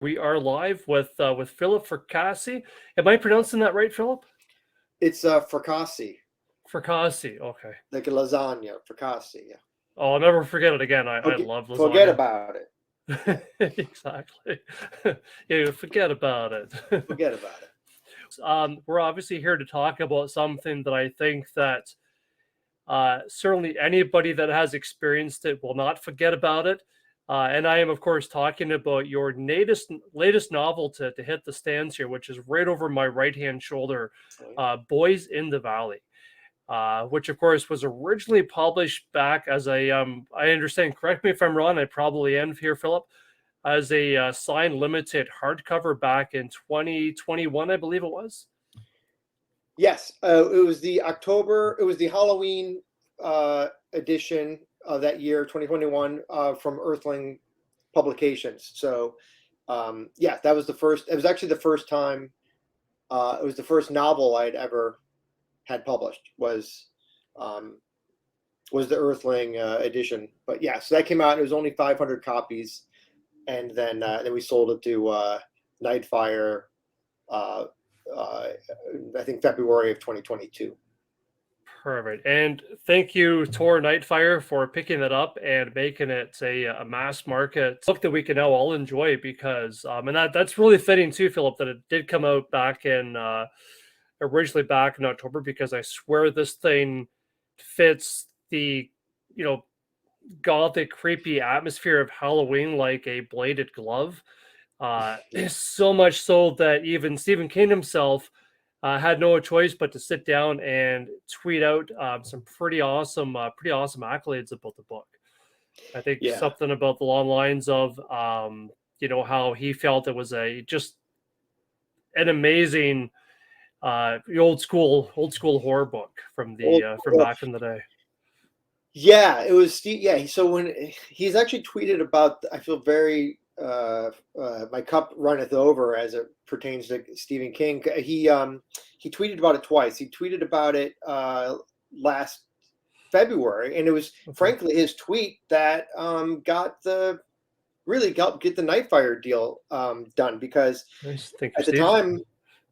We are live with Philip Fracassi. Am I pronouncing that right, Philip? It's fracassi, Fracassi. Okay. like a lasagna. Fracassi, yeah. Oh, I'll never forget it again. I love Forget lasagna. about it. Exactly. Yeah, forget about it. Forget about it. We're obviously here to talk about something that I think that certainly anybody that has experienced it will not forget about it. And I am, of course, talking about your latest novel to hit the stands here, which is right over my right hand shoulder, Oh, Boys in the Valley, which, of course, was originally published back as I understand, correct me if I'm wrong, I probably am here, Philip, as a signed limited hardcover back in 2021, I believe it was. yes, it was the October. It was the Halloween edition of that year, 2021, from Earthling Publications. So, yeah, that was the first. It was actually the first time. It was the first novel I'd ever had published. Um, was the Earthling edition. But yeah, so that came out. It was only 500 copies, and then we sold it to Nightfire. Uh, I think February of 2022. Perfect. And thank you, Tor Nightfire, for picking it up and making it a mass market book that we can now all enjoy because, and that's really fitting too, Philip, that it did come out back in, originally back in October, because I swear this thing fits the, you know, gothic, creepy atmosphere of Halloween like a bladed glove. So much so that even Stephen King himself had no choice but to sit down and tweet out some pretty awesome accolades about the book. I think Yeah. something about the long lines of, how he felt it was a just an amazing old school horror book from Old, the from back in the day. yeah, it was Steve. Yeah, so when he's actually tweeted about, I feel very my cup runneth over as it pertains to Stephen King. He tweeted about it twice. He tweeted about it last February, and it was frankly his tweet that got the really got get the Nightfire deal done because Nice. Thank you, at the Steve. time,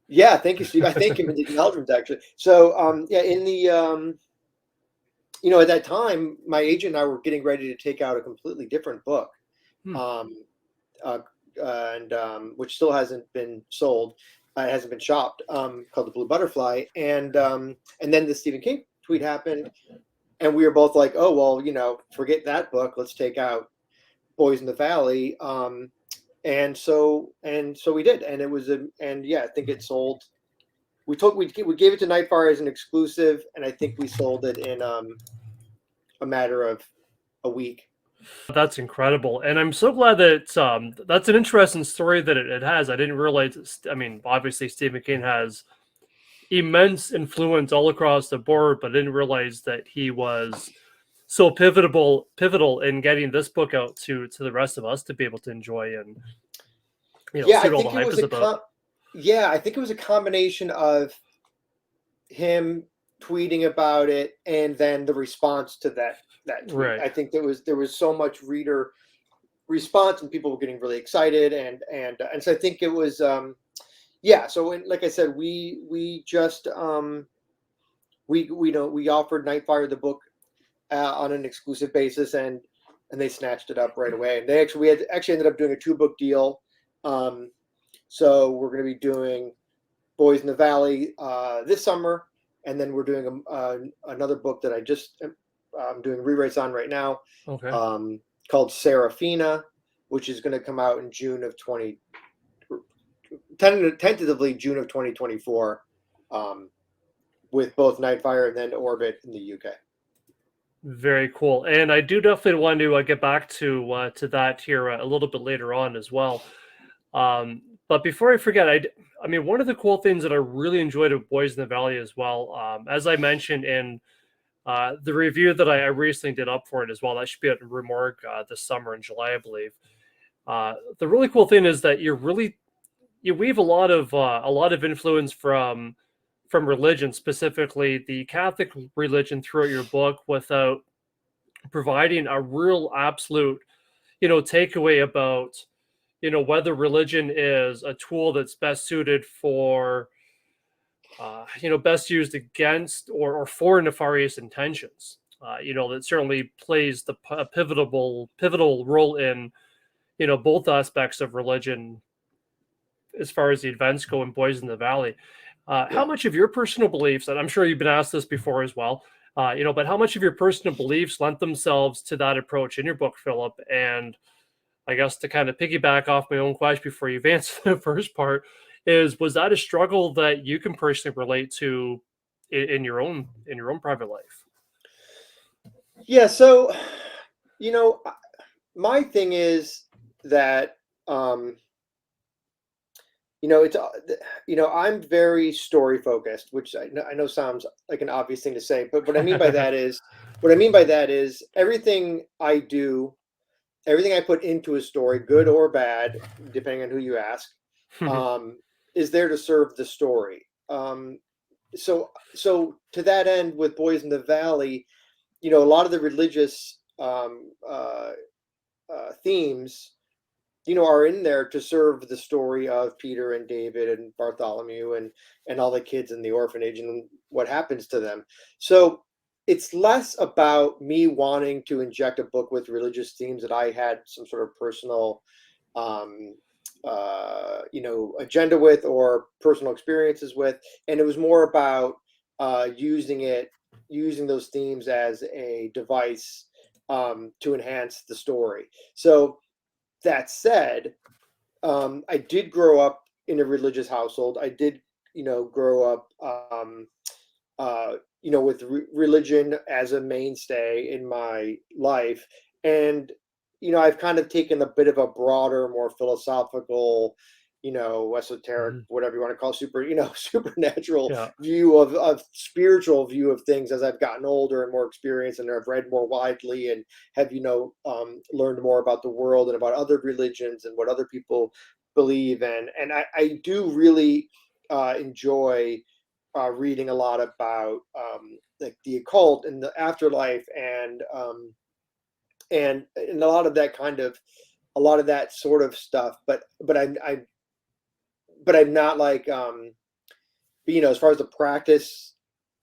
yeah, thank you, Steve. I thank him in the acknowledgments actually. So yeah, in the at that time, my agent and I were getting ready to take out a completely different book, um, uh, which still hasn't been sold. It hasn't been shopped. Called The Blue Butterfly, and then the Stephen King tweet happened, and we were both like, "Oh well, forget that book. Let's take out Boys in the Valley." And so we did, and it was and yeah, I think it sold. We gave it to Nightfire as an exclusive, and I think we sold it in a matter of a week. That's incredible, and I'm so glad that that's an interesting story that it has. I didn't realize. I mean, obviously Stephen King has immense influence all across the board, but I didn't realize that he was so pivotal in getting this book out to the rest of us to be able to enjoy and Yeah, see I what all the think it hype was is about. yeah, I think it was a combination of him tweeting about it and then the response to that tweet. Right. I think there was so much reader response and people were getting really excited and so I think it was yeah. So like I said, we just we offered Nightfire the book on an exclusive basis and they snatched it up right away. And we had actually ended up doing a 2-book deal. So we're going to be doing Boys in the Valley this summer, and then we're doing another book that I'm doing rewrites on right now, Okay. called Serafina, which is going to come out in tentatively June of 2024, with both Nightfire and then Orbit in the UK. Very cool, and I do definitely want to get back to that here a little bit later on as well. But before I forget, I mean, one of the cool things that I really enjoyed of Boys in the Valley as well, as I mentioned in the review that I recently did up for it as well, that should be at Remorgue this summer in July, I believe. The really cool thing is that you weave a lot of influence from religion, specifically the Catholic religion, throughout your book without providing a real absolute takeaway about whether religion is a tool that's best suited for, best used against or for nefarious intentions. That certainly plays a pivotal role in, both aspects of religion as far as the events go in Boys in the Valley. How Yeah. much of your personal beliefs, and I'm sure you've been asked this before as well, but how much of your personal beliefs lent themselves to that approach in your book, Philip? And I guess to kind of piggyback off my own question before you've answered the first part, was that a struggle that you can personally relate to in your own private life? Yeah. So, you know, my thing is that, um, it's, I'm very story focused, which I know sounds like an obvious thing to say, but what I mean by that is everything I do, everything I put into a story, good or bad, depending on who you ask, um, is there to serve the story. So to that end, with Boys in the Valley, a lot of the religious themes, are in there to serve the story of Peter and David and Bartholomew and all the kids in the orphanage and what happens to them. So it's less about me wanting to inject a book with religious themes that I had some sort of personal um, agenda with or personal experiences with, and it was more about using those themes as a device to enhance the story. So that said, I did grow up in a religious household. I did, grow up, with religion as a mainstay in my life. And, I've kind of taken a bit of a broader, more philosophical, esoteric, Mhm. whatever you want to call supernatural Yeah. view of spiritual view of things as I've gotten older and more experienced and I've read more widely and have, learned more about the world and about other religions and what other people believe in. And I do really enjoy reading a lot about like the occult and the afterlife and a lot of that sort of stuff. But I'm not like but, as far as the practice,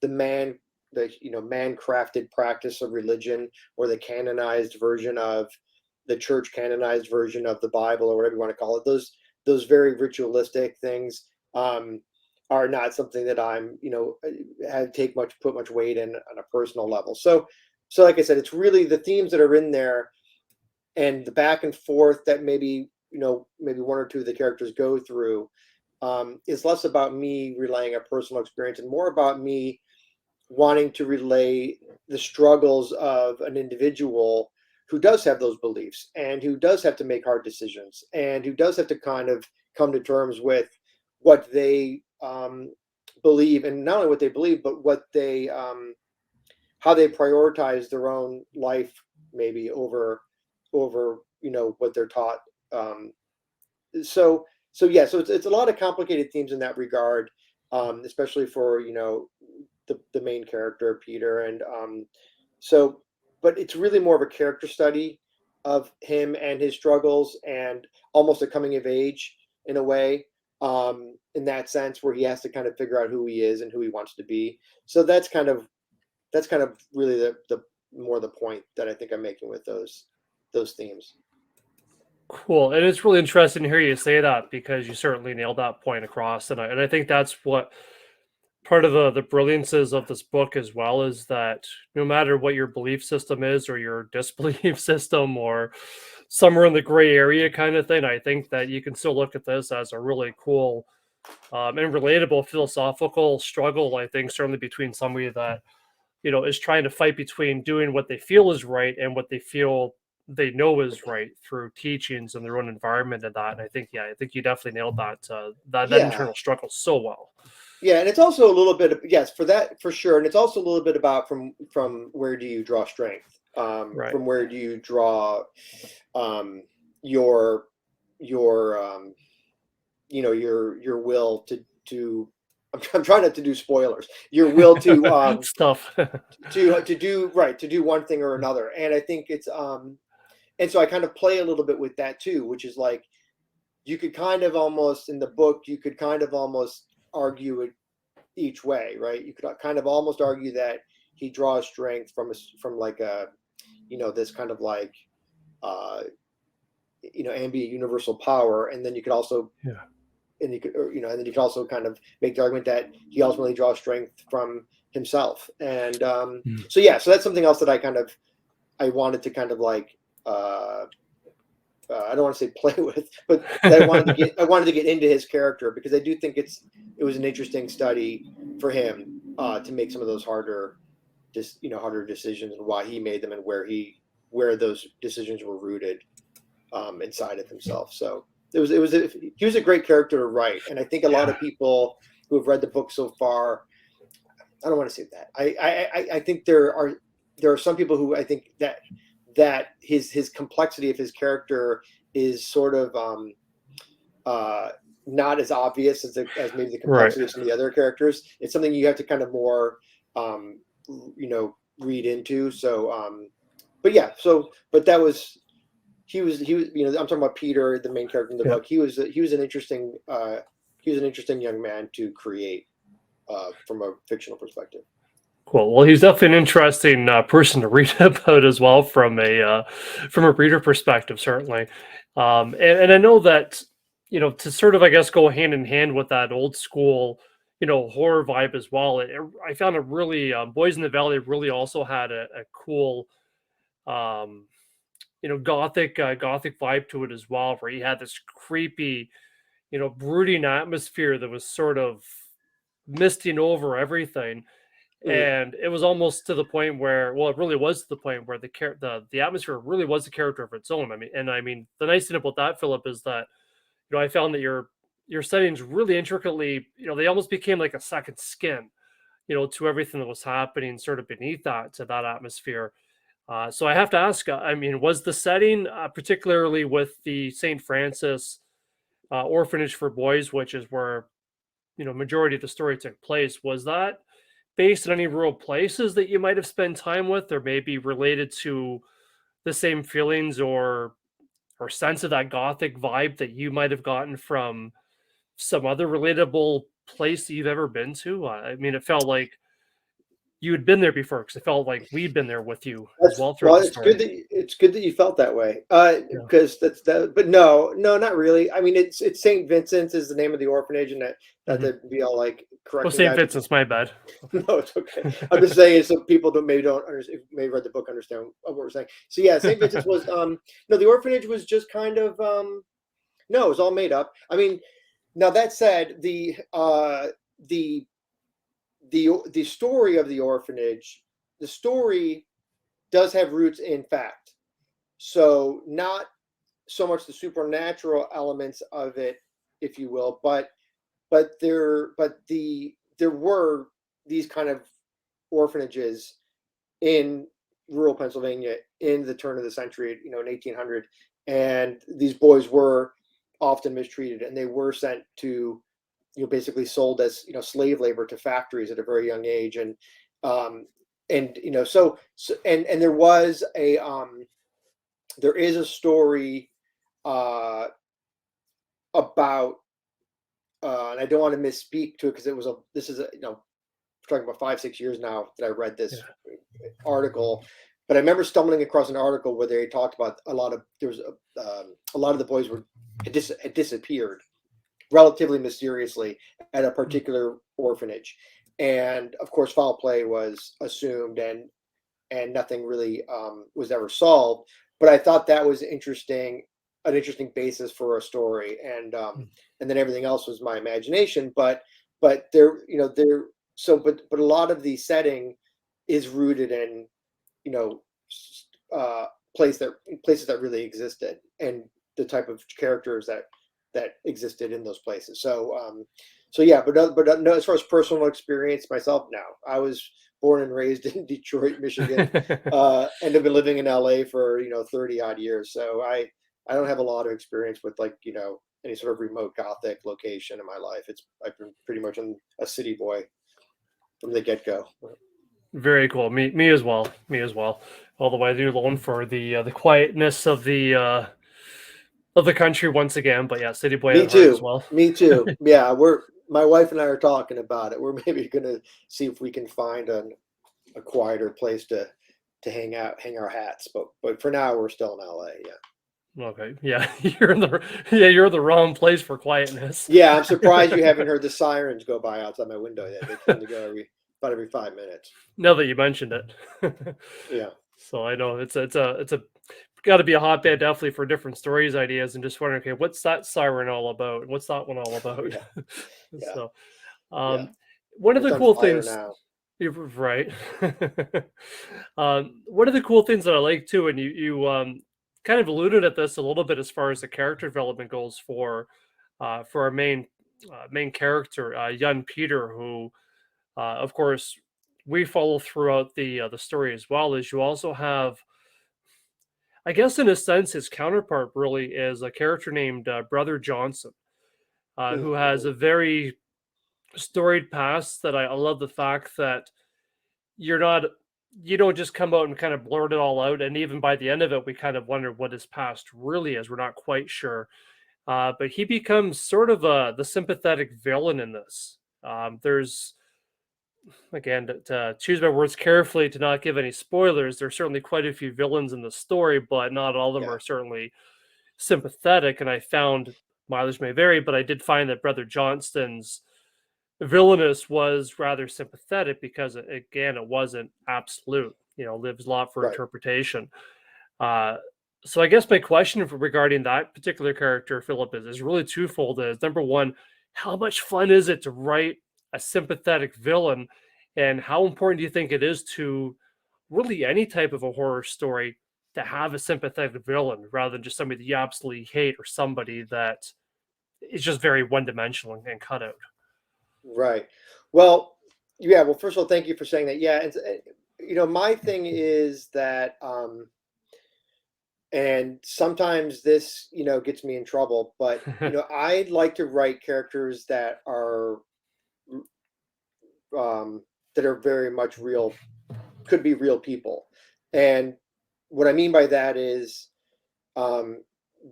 the man crafted practice of religion or the canonized version of the church canonized version of the Bible or whatever you want to call it, those very ritualistic things are not something that I'm, have put much weight in on a personal level. So like I said, it's really the themes that are in there and the back and forth that maybe one or two of the characters go through is less about me relaying a personal experience and more about me wanting to relay the struggles of an individual who does have those beliefs and who does have to make hard decisions and who does have to kind of come to terms with what they believe, and not only what they believe but what they how they prioritize their own life maybe over what they're taught. um, so yeah, so it's a lot of complicated themes in that regard, especially for the main character Peter, and so but it's really more of a character study of him and his struggles and almost a coming of age in a way, in that sense where he has to kind of figure out who he is and who he wants to be. So that's kind of really the more the point that I think I'm making with those themes. Cool. And it's really interesting to hear you say that because you certainly nailed that point across. And I think that's what part of the brilliances of this book as well is that no matter what your belief system is or your disbelief system or somewhere in the gray area kind of thing, I think that you can still look at this as a really cool and relatable philosophical struggle. I think certainly between somebody that is trying to fight between doing what they feel is right and what they feel they know is right through teachings and their own environment and that. And I think, yeah, I think you definitely nailed that Yeah. internal struggle so well. Yeah, and it's also a little bit of, yes, for that for sure, and it's also a little bit about from where do you draw strength, Right. from where do you draw um, your your your will to I'm trying not to do spoilers, your will Stuff. to do right, to do one thing or another, and I think it's and so I kind of play a little bit with that too, which is like you could kind of almost in the book, you could kind of almost argue it each way, right? You could kind of almost argue that he draws strength from like a, this kind of like, ambient universal power. And then you could also, and you could, and then you could also kind of make the argument that he ultimately draws strength from himself. And so that's something else that I wanted to kind of like, I don't want to say play with, but I wanted to get into his character, because I do think it was an interesting study for him to make some of those harder decisions, and why he made them, and where those decisions were rooted inside of himself. So he was a great character to write, and I think a lot of people who have read the book so far, I don't want to say that. I think there are some people who I think that his complexity of his character is sort of not as obvious as maybe the complexity of some of the other characters. It's something you have to kind of more read into. So but that was he was I'm talking about Peter, the main character in the book. He was an interesting young man to create from a fictional perspective. Cool. Well, he's definitely an interesting person to read about as well, from a reader perspective, certainly. And I know that, to sort of, I guess, go hand in hand with that old school, horror vibe as well. I found it really, Boys in the Valley really also had a cool, gothic vibe to it as well, where you had this creepy, brooding atmosphere that was sort of misting over everything. And it was almost to the point where, it really was to the point where the atmosphere really was a character of its own. I mean, the nice thing about that, Philip, is that, I found that your settings really intricately, they almost became like a second skin, to everything that was happening sort of beneath to that atmosphere. So I have to ask, was the setting, particularly with the St. Francis orphanage for boys, which is where, majority of the story took place, was that based on any real places that you might have spent time with, or maybe related to the same feelings or sense of that gothic vibe that you might have gotten from some other relatable place that you've ever been to? It felt like you had been there before, because it felt like we'd been there with you as well throughout the story. It's good that you felt that way, because that's that. But no, not really. I mean, it's St. Vincent's is the name of the orphanage, and that to be all like correct. Oh, St. Vincent's, my bad. No, it's okay. I'm just saying, so people don't understand, maybe read the book, understand what we're saying. So yeah, St. Vincent's was no, the orphanage was just kind of no, it was all made up. I mean, now that said, the story of the orphanage, the story does have roots in fact. So not so much the supernatural elements of it, if you will, but there were these kind of orphanages in rural Pennsylvania in the turn of the century, in 1800, and these boys were often mistreated, and they were sent to, basically sold as, slave labor to factories at a very young age. And so there was there is a story about, and I don't want to misspeak to it, because this is we're talking about 5-6 years now that I read this article, but I remember stumbling across an article where they talked about a lot of the boys had disappeared relatively mysteriously at a particular orphanage, and of course foul play was assumed, and nothing really was ever solved. But I thought that was an interesting basis for a story, and then everything else was my imagination. But there, but a lot of the setting is rooted in places that really existed, and the type of characters that existed in those places. So yeah, but no, as far as personal experience myself, no. I was born and raised in Detroit, Michigan, and have been living in LA for 30 odd years. So I don't have a lot of experience with any sort of remote gothic location in my life. I've been pretty much a city boy from the get-go. Very cool. Me as well. All the way through, alone for the quietness of the of the country once again, but yeah, city boy Me at heart as too. well. Me too. Yeah, my wife and I are talking about it. We're maybe gonna see if we can find a quieter place to hang out, hang our hats. But for now, we're still in LA. Yeah. Okay, yeah, you're in the wrong place for quietness. Yeah, I'm surprised you haven't heard the sirens go by outside my window yet. They tend to go about every 5 minutes. Now that you mentioned it. Yeah. So I know it's a got to be a hotbed definitely for different stories, ideas, and just wondering, okay, what's that siren all about? What's that one all about? Yeah. Yeah. So, Yeah. um, one of It's the on cool fire things, now. you're right. One of the cool things that I like too, and you kind of alluded at this a little bit as far as the character development goes for our main character, young Peter, who, of course, we follow throughout the story as well. As you also have, I guess, in a sense, his counterpart really is a character named Brother Johnson, who has Mm-hmm. a very storied past. That I love the fact that you're not you don't just come out and kind of blurt it all out, and even by the end of it we kind of wonder what his past really is. We're not quite sure, but he becomes sort of the sympathetic villain in this. There's, again, to choose my words carefully to not give any spoilers, there's certainly quite a few villains in the story, but not all of them Yeah. are certainly sympathetic. And I found, mileage may vary, but I did find that Brother Johnston's villainous was rather sympathetic because, again, it wasn't absolute. Lives a lot for Right. interpretation. Uh, so I guess my question regarding that particular character, Philip, is really twofold. Is number one, how much fun is it to write a sympathetic villain, and how important do you think it is to really any type of a horror story to have a sympathetic villain rather than just somebody that you absolutely hate or somebody that is just very one dimensional and cut out? Right. Well, yeah. Well, first of all, thank you for saying that. Yeah. My thing is that, and sometimes this, gets me in trouble, but, I like to write characters that are very much real, could be real people. And what I mean by that is, um,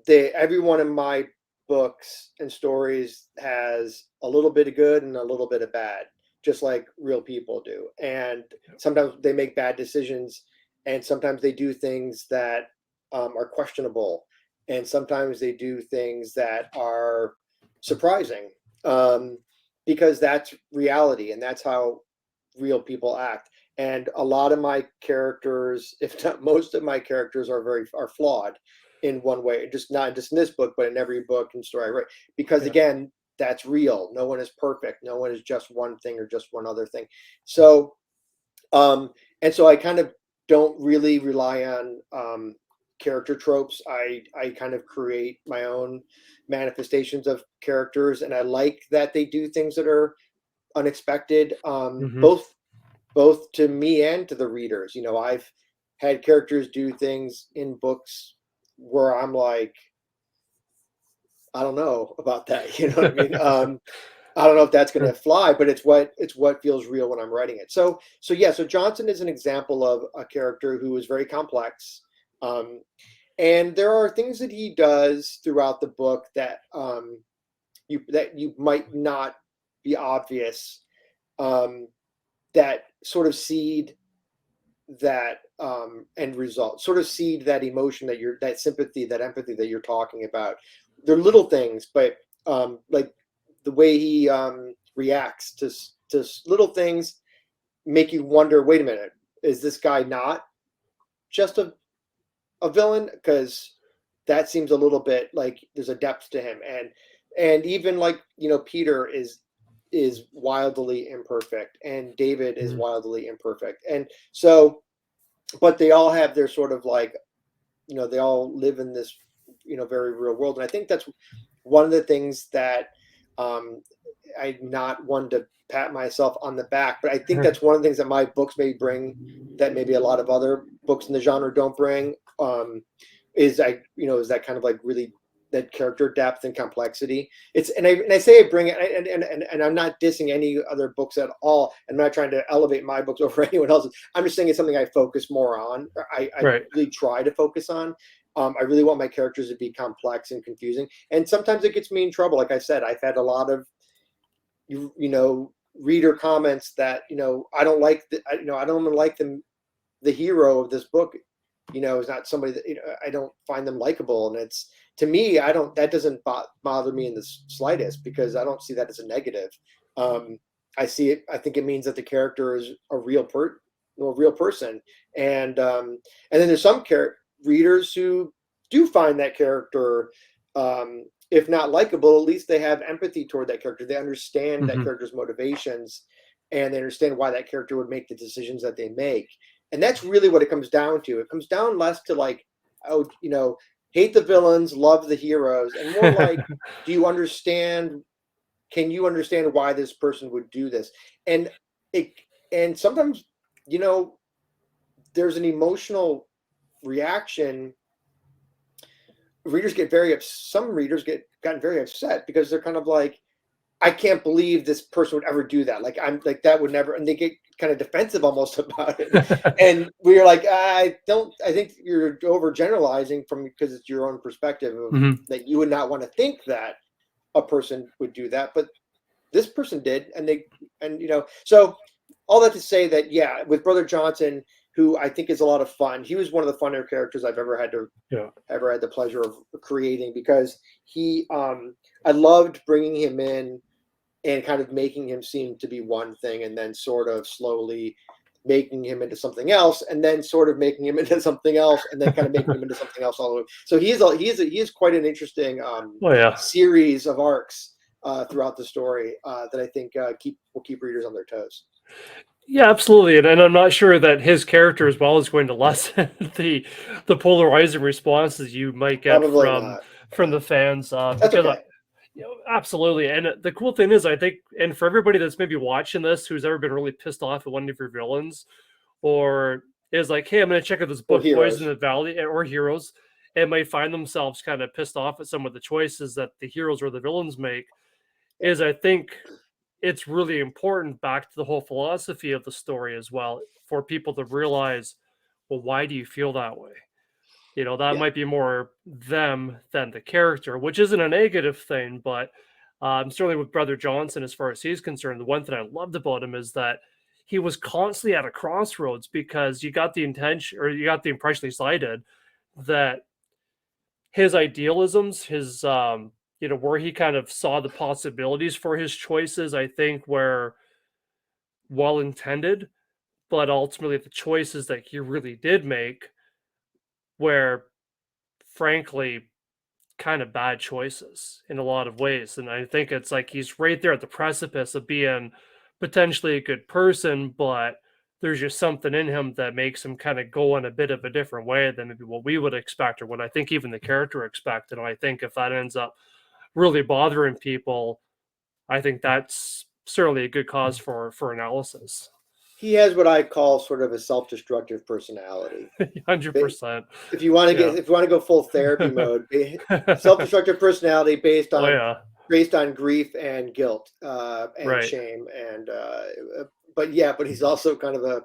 every one of my books and stories has a little bit of good and a little bit of bad, just like real people do. And sometimes they make bad decisions, and sometimes they do things that are questionable, and sometimes they do things that are surprising, um, because that's reality and that's how real people act. And a lot of my characters, if not most of my characters, are flawed in one way. Just not just in this book, but in every book and story I write. Because Yeah. again, that's real. No one is perfect. No one is just one thing or just one other thing. So, um, and so I kind of don't really rely on character tropes. I kind of create my own manifestations of characters, and I like that they do things that are unexpected, Hmm. both to me and to the readers. I've had characters do things in books where I'm like, I don't know about that. You know what I mean? I don't know if that's going to fly, but it's what feels real when I'm writing it. So yeah. So Johnson is an example of a character who is very complex, um, and there are things that he does throughout the book that you might not be obvious, um, that sort of seed that end result, sort of seed that emotion that sympathy, that empathy that you're talking about. They're little things, but like the way he reacts to little things make you wonder, wait a minute, is this guy not just a villain? Because that seems a little bit like there's a depth to him. And even like, Peter is wildly imperfect, and David is Mhm. wildly imperfect. And so, but they all have their sort of like, they all live in this, very real world. And I think that's one of the things that, um, I'm not one to pat myself on the back, but I think that's one of the things that my books may bring that maybe a lot of other books in the genre don't bring. Is is that kind of like really that character depth and complexity. And I say I bring it, and I'm not dissing any other books at all. I'm not trying to elevate my books over anyone else's. I'm just saying it's something I focus more on. Or I Right. really try to focus on, I really want my characters to be complex and confusing, and sometimes it gets me in trouble. Like I said, I've had a lot of reader comments that I don't like I don't like the hero of this book is not somebody that I don't find them likable, and it's, to me, that doesn't bother me in the slightest, because I don't see that as a negative. I think it means that the character is a real person, and then there's some readers who do find that character, if not likable, at least they have empathy toward that character. They understand that character's motivations, and they understand why that character would make the decisions that they make. And that's really what it comes down to. It comes down less to like, hate the villains, love the heroes, and more like, can you understand why this person would do this? And sometimes, there's an emotional reaction. Some readers gotten very upset, because they're kind of like, I can't believe this person would ever do that. Like, I'm like, that would never, and they get kind of defensive almost about it. And we're like, I think you're overgeneralizing because it's your own perspective of, that you would not want to think that a person would do that, but this person did. So all that to say that, yeah, with Brother Johnson, who I think is a lot of fun. He was one of the funnier characters I've ever had the pleasure of creating, because I loved bringing him in and kind of making him seem to be one thing, and then sort of slowly making him into something else, and then sort of making him into something else, and then kind of making him into something else all the way. So he is quite an interesting series of arcs throughout the story that I think will keep readers on their toes. Yeah, absolutely, and I'm not sure that his character as well is going to lessen the polarizing responses you might get from the fans. That's okay. Absolutely, and the cool thing is, I think, and for everybody that's maybe watching this who's ever been really pissed off at one of your villains, or is like, hey, I'm going to check out this book, Poison in the Valley, or Heroes, and might find themselves kind of pissed off at some of the choices that the heroes or the villains make, is I think it's really important, back to the whole philosophy of the story as well, for people to realize, well, why do you feel that way? That might be more them than the character, which isn't a negative thing, but certainly with Brother Johnson, as far as he's concerned, the one thing I loved about him is that he was constantly at a crossroads, because you got the impression he cited that his idealisms, his where he kind of saw the possibilities for his choices, I think were well intended, but ultimately the choices that he really did make were, frankly, kind of bad choices in a lot of ways. And I think it's like he's right there at the precipice of being potentially a good person, but there's just something in him that makes him kind of go in a bit of a different way than maybe what we would expect, or what I think even the character expected. And I think if that ends up really bothering people, I think that's certainly a good cause for analysis. He has what I call sort of a self-destructive personality. 100%. If you want to go full therapy mode, self-destructive personality based on grief and guilt and shame, and but he's also kind of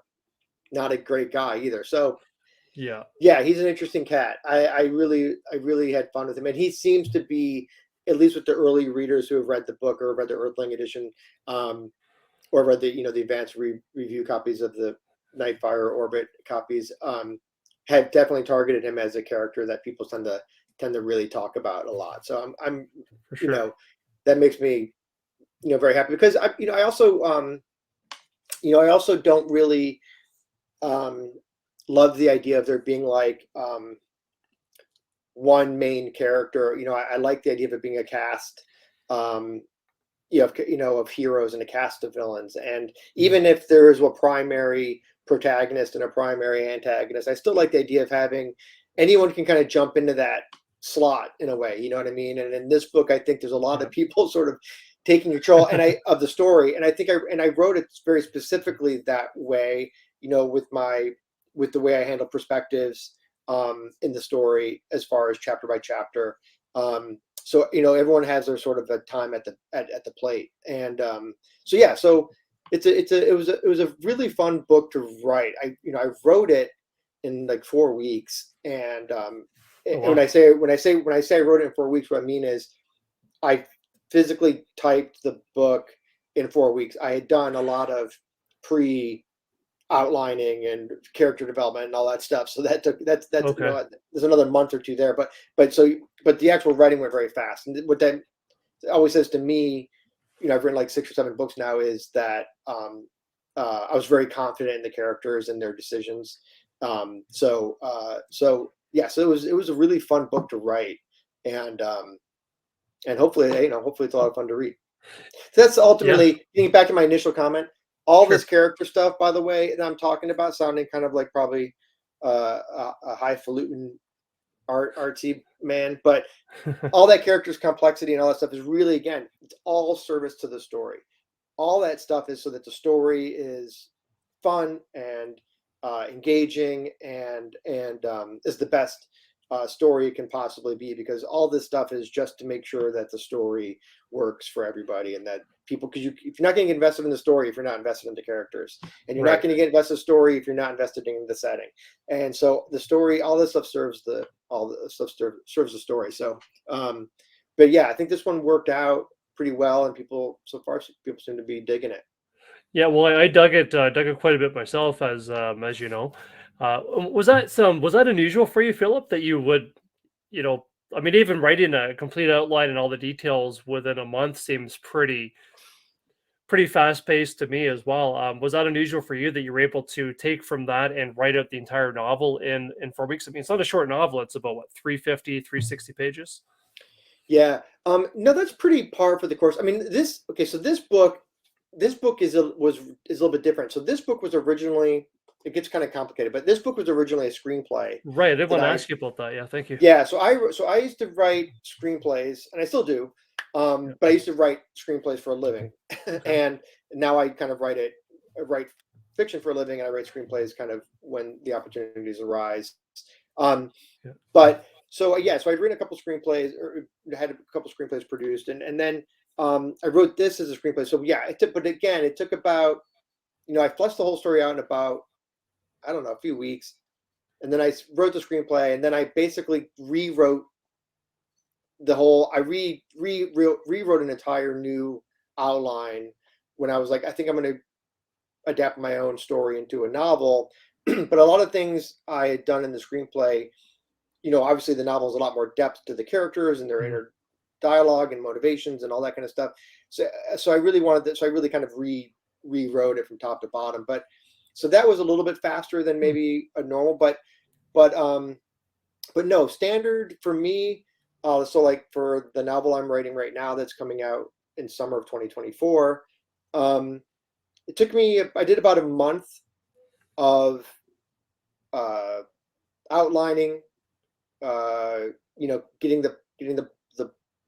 not a great guy either. So yeah, he's an interesting cat. I really had fun with him, and he seems to be, at least with the early readers who have read the book or read the Earthling edition, or read the the advanced review copies of the Nightfire Orbit copies, had definitely targeted him as a character that people tend to really talk about a lot. So I'm for sure. That makes me very happy, because I also don't really love the idea of there being like one main character. I like the idea of it being a cast. Of heroes and a cast of villains, and even if there is a primary protagonist and a primary antagonist, I still like the idea of having anyone can kind of jump into that slot in a way. You know what I mean? And in this book, I think there's a lot of people sort of taking control of the story, and I think I wrote it very specifically that way. With the way I handle perspectives in the story, as far as chapter by chapter. So everyone has their sort of a time at the plate, and so it was a really fun book to write. I wrote it in like 4 weeks, and Oh, when wow. I say I wrote it in 4 weeks, what I mean is I physically typed the book in 4 weeks. I had done a lot of pre outlining and character development and all that stuff. So that's Okay. there's another month or two there. But the actual writing went very fast. And what that always says to me, I've written like 6 or 7 books now, is that I was very confident in the characters and their decisions. So it was a really fun book to write, and hopefully it's a lot of fun to read. So that's Yeah. ultimately getting back to my initial comment. All Sure. this character stuff, by the way, that I'm talking about, sounding kind of like probably a highfalutin artsy man, but all that character's complexity and all that stuff is really, again, it's all service to the story. All that stuff is so that the story is fun and engaging and is the best story it can possibly be, because all this stuff is just to make sure that the story works for everybody, and that people, because if you're not going to get invested in the story if you're not invested in the characters, and you're not Right. going to get invested in the story if you're not invested in the setting. And so the story, all this stuff serves the story. So but yeah, I think this one worked out pretty well, and people seem to be digging it. Yeah, well, I dug it quite a bit myself, as you know. Was that unusual for you, Philip, that you would, you know, I mean, even writing a complete outline and all the details within a month seems pretty fast paced to me as well. Was that unusual for you that you were able to take from that and write out the entire novel in 4 weeks? I mean, it's not a short novel; it's about what, 350, 360 pages. Yeah. No, that's pretty par for the course. I mean, so this book is a little bit different. So this book was originally, it gets kind of complicated, but this book was originally a screenplay Right, I did that want to I ask you about that. Yeah, thank you. yeah, so I used to write screenplays, and I still do. Yeah. But I used to write screenplays for a living. Okay. And now I kind of I write fiction for a living, and I write screenplays kind of when the opportunities arise. Um, Yeah. but so I'd written a couple screenplays, or had a couple screenplays produced, and then I wrote this as a screenplay. So yeah, it took about, I fleshed the whole story out in about, I don't know, a few weeks, and then I wrote the screenplay, and then I basically rewrote the whole. I rewrote an entire new outline when I was like, I think I'm going to adapt my own story into a novel. But a lot of things I had done in the screenplay, obviously the novel is a lot more depth to the characters and their Mhm. inner dialogue and motivations and all that kind of stuff. So I really wanted that. So I really kind of rewrote it from top to bottom. But so that was a little bit faster than Hmm. maybe a normal, but no, standard for me. So like for the novel I'm writing right now that's coming out in summer of 2024, I did about a month of uh, outlining, getting the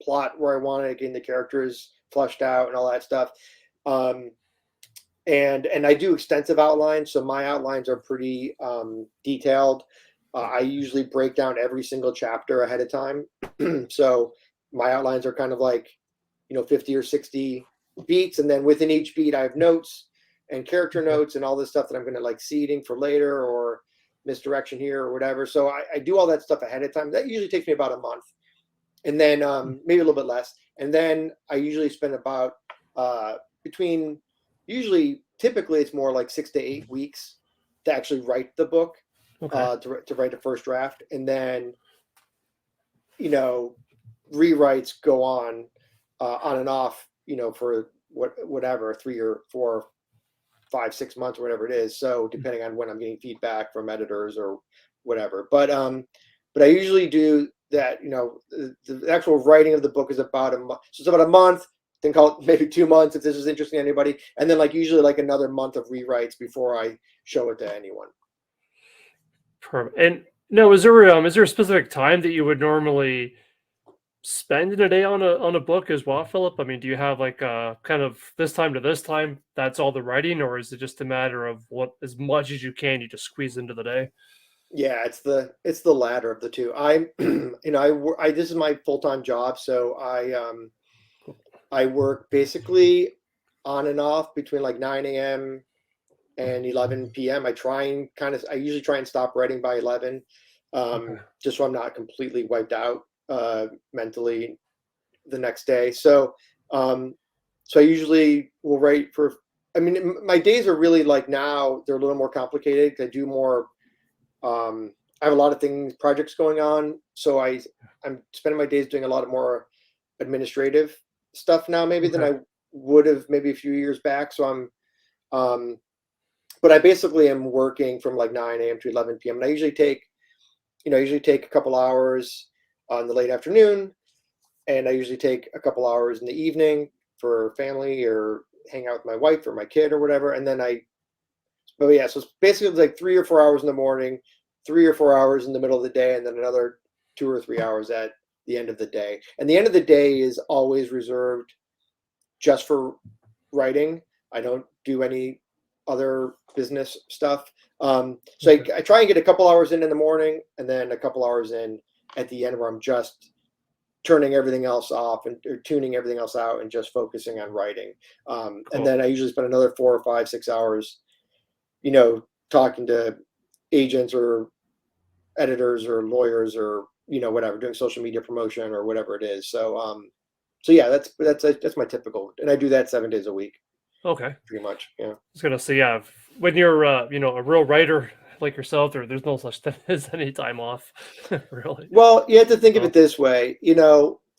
plot where I wanted it, getting the characters fleshed out and all that stuff. Um, and I do extensive outlines, so my outlines are pretty detailed. I usually break down every single chapter ahead of time, so my outlines are kind of like 50 or 60 beats, and then within each beat I have notes and character Okay. notes and all this stuff that I'm going to like seeding for later or misdirection here or whatever. So I do all that stuff ahead of time. That usually takes me about a month, and then Hmm. maybe a little bit less. And then I usually spend about between usually typically it's more like 6 to 8 weeks to actually write the book, Okay. to write the first draft, and then you know rewrites go on and off, for whatever 3 or 4, 5, 6 months or whatever it is. So depending on when I'm getting feedback from editors or whatever. But I usually do that. The actual writing of the book is about a month. So it's about a month. Then call it maybe 2 months if this is interesting to anybody, and then like usually like another month of rewrites before I show it to anyone. Perfect. And no, is there a specific time that you would normally spend in a day on a book as well, Philip? I mean, do you have like kind of this time to this time, that's all the writing, or is it just a matter of what as much as you can you just squeeze into the day? Yeah, it's the latter of the two. I I this is my full-time job, so Cool. I work basically on and off between like 9 a.m. and 11 p.m. I usually try and stop writing by 11. Okay. just so I'm not completely wiped out mentally the next day. So I usually will write for. I mean, my days are really like now they're a little more complicated. I do more. I have a lot of projects going on, so I'm spending my days doing a lot of more administrative stuff now, maybe than Okay. I would have maybe a few years back. So but I basically am working from like 9 a.m. to 11 p.m. And I usually take a couple hours in the late afternoon, and I usually take a couple hours in the evening for family or hang out with my wife or my kid or whatever. And then but yeah, so it's basically like 3 or 4 hours in the morning, 3 or 4 hours in the middle of the day, and then another 2 or 3 hours at the end of the day. And the end of the day is always reserved just for writing. I don't do any other business stuff. So I try and get a couple hours in the morning, and then a couple hours in at the end where I'm just turning everything else off or tuning everything else out and just focusing on writing. Cool. And then I usually spend another 4 or 5, 6 hours, talking to agents or editors or lawyers or whatever, doing social media promotion or whatever it is. So yeah, that's my typical, and I do that 7 days a week, Okay. pretty much. Yeah. I was gonna say, yeah, when you're a real writer like yourself, there's no such thing as any time off, really. Well, you have to think of So it this way.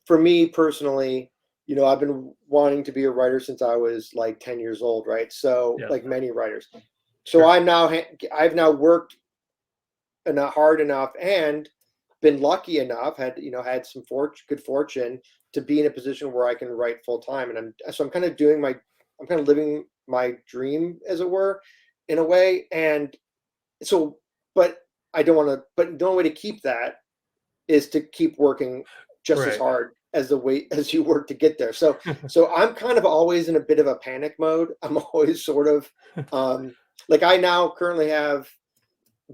For me personally, I've been wanting to be a writer since I was like 10 years old, right? So, yeah, like many writers. So sure. I've now worked enough hard enough and been lucky enough, had some good fortune to be in a position where I can write full time. And I'm kind of living my dream, as it were, in a way. And so, but the only way to keep that is to keep working just as Right. hard as you work to get there. So I'm kind of always in a bit of a panic mode. I'm always sort of like I now currently have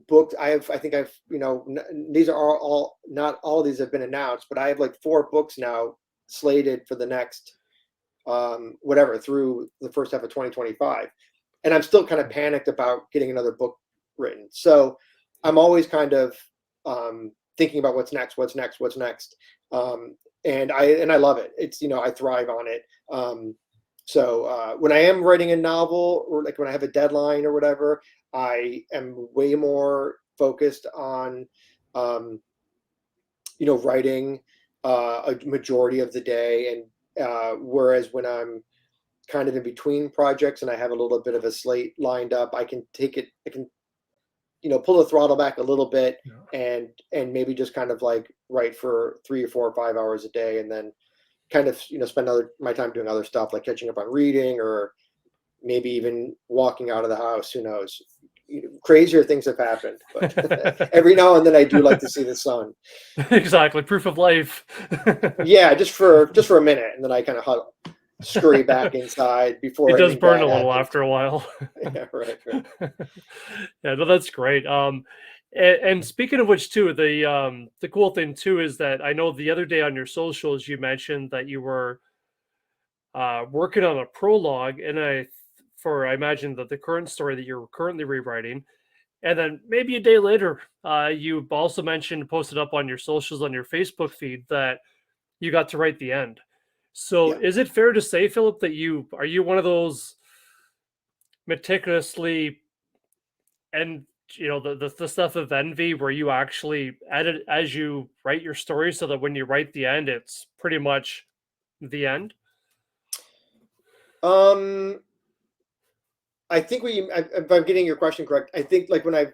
booked. I think I've these are all not all of these have been announced, but I have like 4 books now slated for the next whatever through the first half of 2025, and I'm still kind of panicked about getting another book written. So I'm always kind of thinking about what's next, and I love it. It's I thrive on it. So when I am writing a novel, or like when I have a deadline or whatever, I am way more focused on writing a majority of the day, and whereas when I'm kind of in between projects and I have a little bit of a slate lined up, I can pull the throttle back a little bit Yeah. and maybe just kind of like write for 3 or 4 or 5 hours a day, and then kind of spend my time doing other stuff like catching up on reading, or maybe even walking out of the house. Who knows? Crazier things have happened, but every now and then I do like to see the sun. Exactly. Proof of life. Yeah, just for a minute, and then I kind of scurry back inside before It does anything burn a bad little happens. after a while. Yeah, right. Yeah, no, that's great. And speaking of which, too, the cool thing too is that I know the other day on your socials you mentioned that you were working on a prologue, and I imagine that the current story that you're currently rewriting, and then maybe a day later, you also mentioned, posted up on your socials on your Facebook feed that you got to write the end. So Yeah. is it fair to say, Philip, that you one of those meticulously, and the stuff of envy where you actually edit as you write your story so that when you write the end, it's pretty much the end? Um, I think if I'm getting your question correct, I think like when I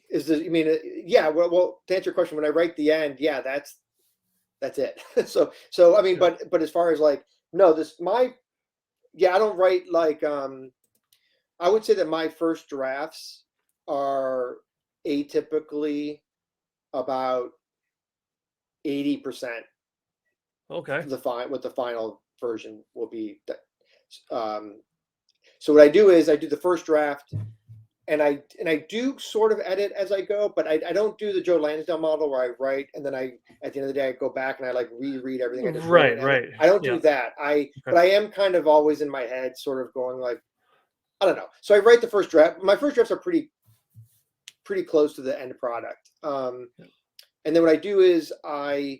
is this, you mean, yeah, well, to answer your question, when I write the end, yeah, that's it. So I mean, Yeah. but as far as like, no, yeah, I don't write like, I would say that my first drafts are atypically about 80% Okay. what the final version will be. Um, so what I do is I do the first draft, and I do sort of edit as I go, but I don't do the Joe Lansdale model where I write and then at the end of the day I go back and I like reread everything I just wrote Right. and edit. Right. I don't Yeah. do that. But Okay. I am kind of always in my head, sort of going like, I don't know. So I write the first draft. My first drafts are pretty close to the end product. And then what I do is when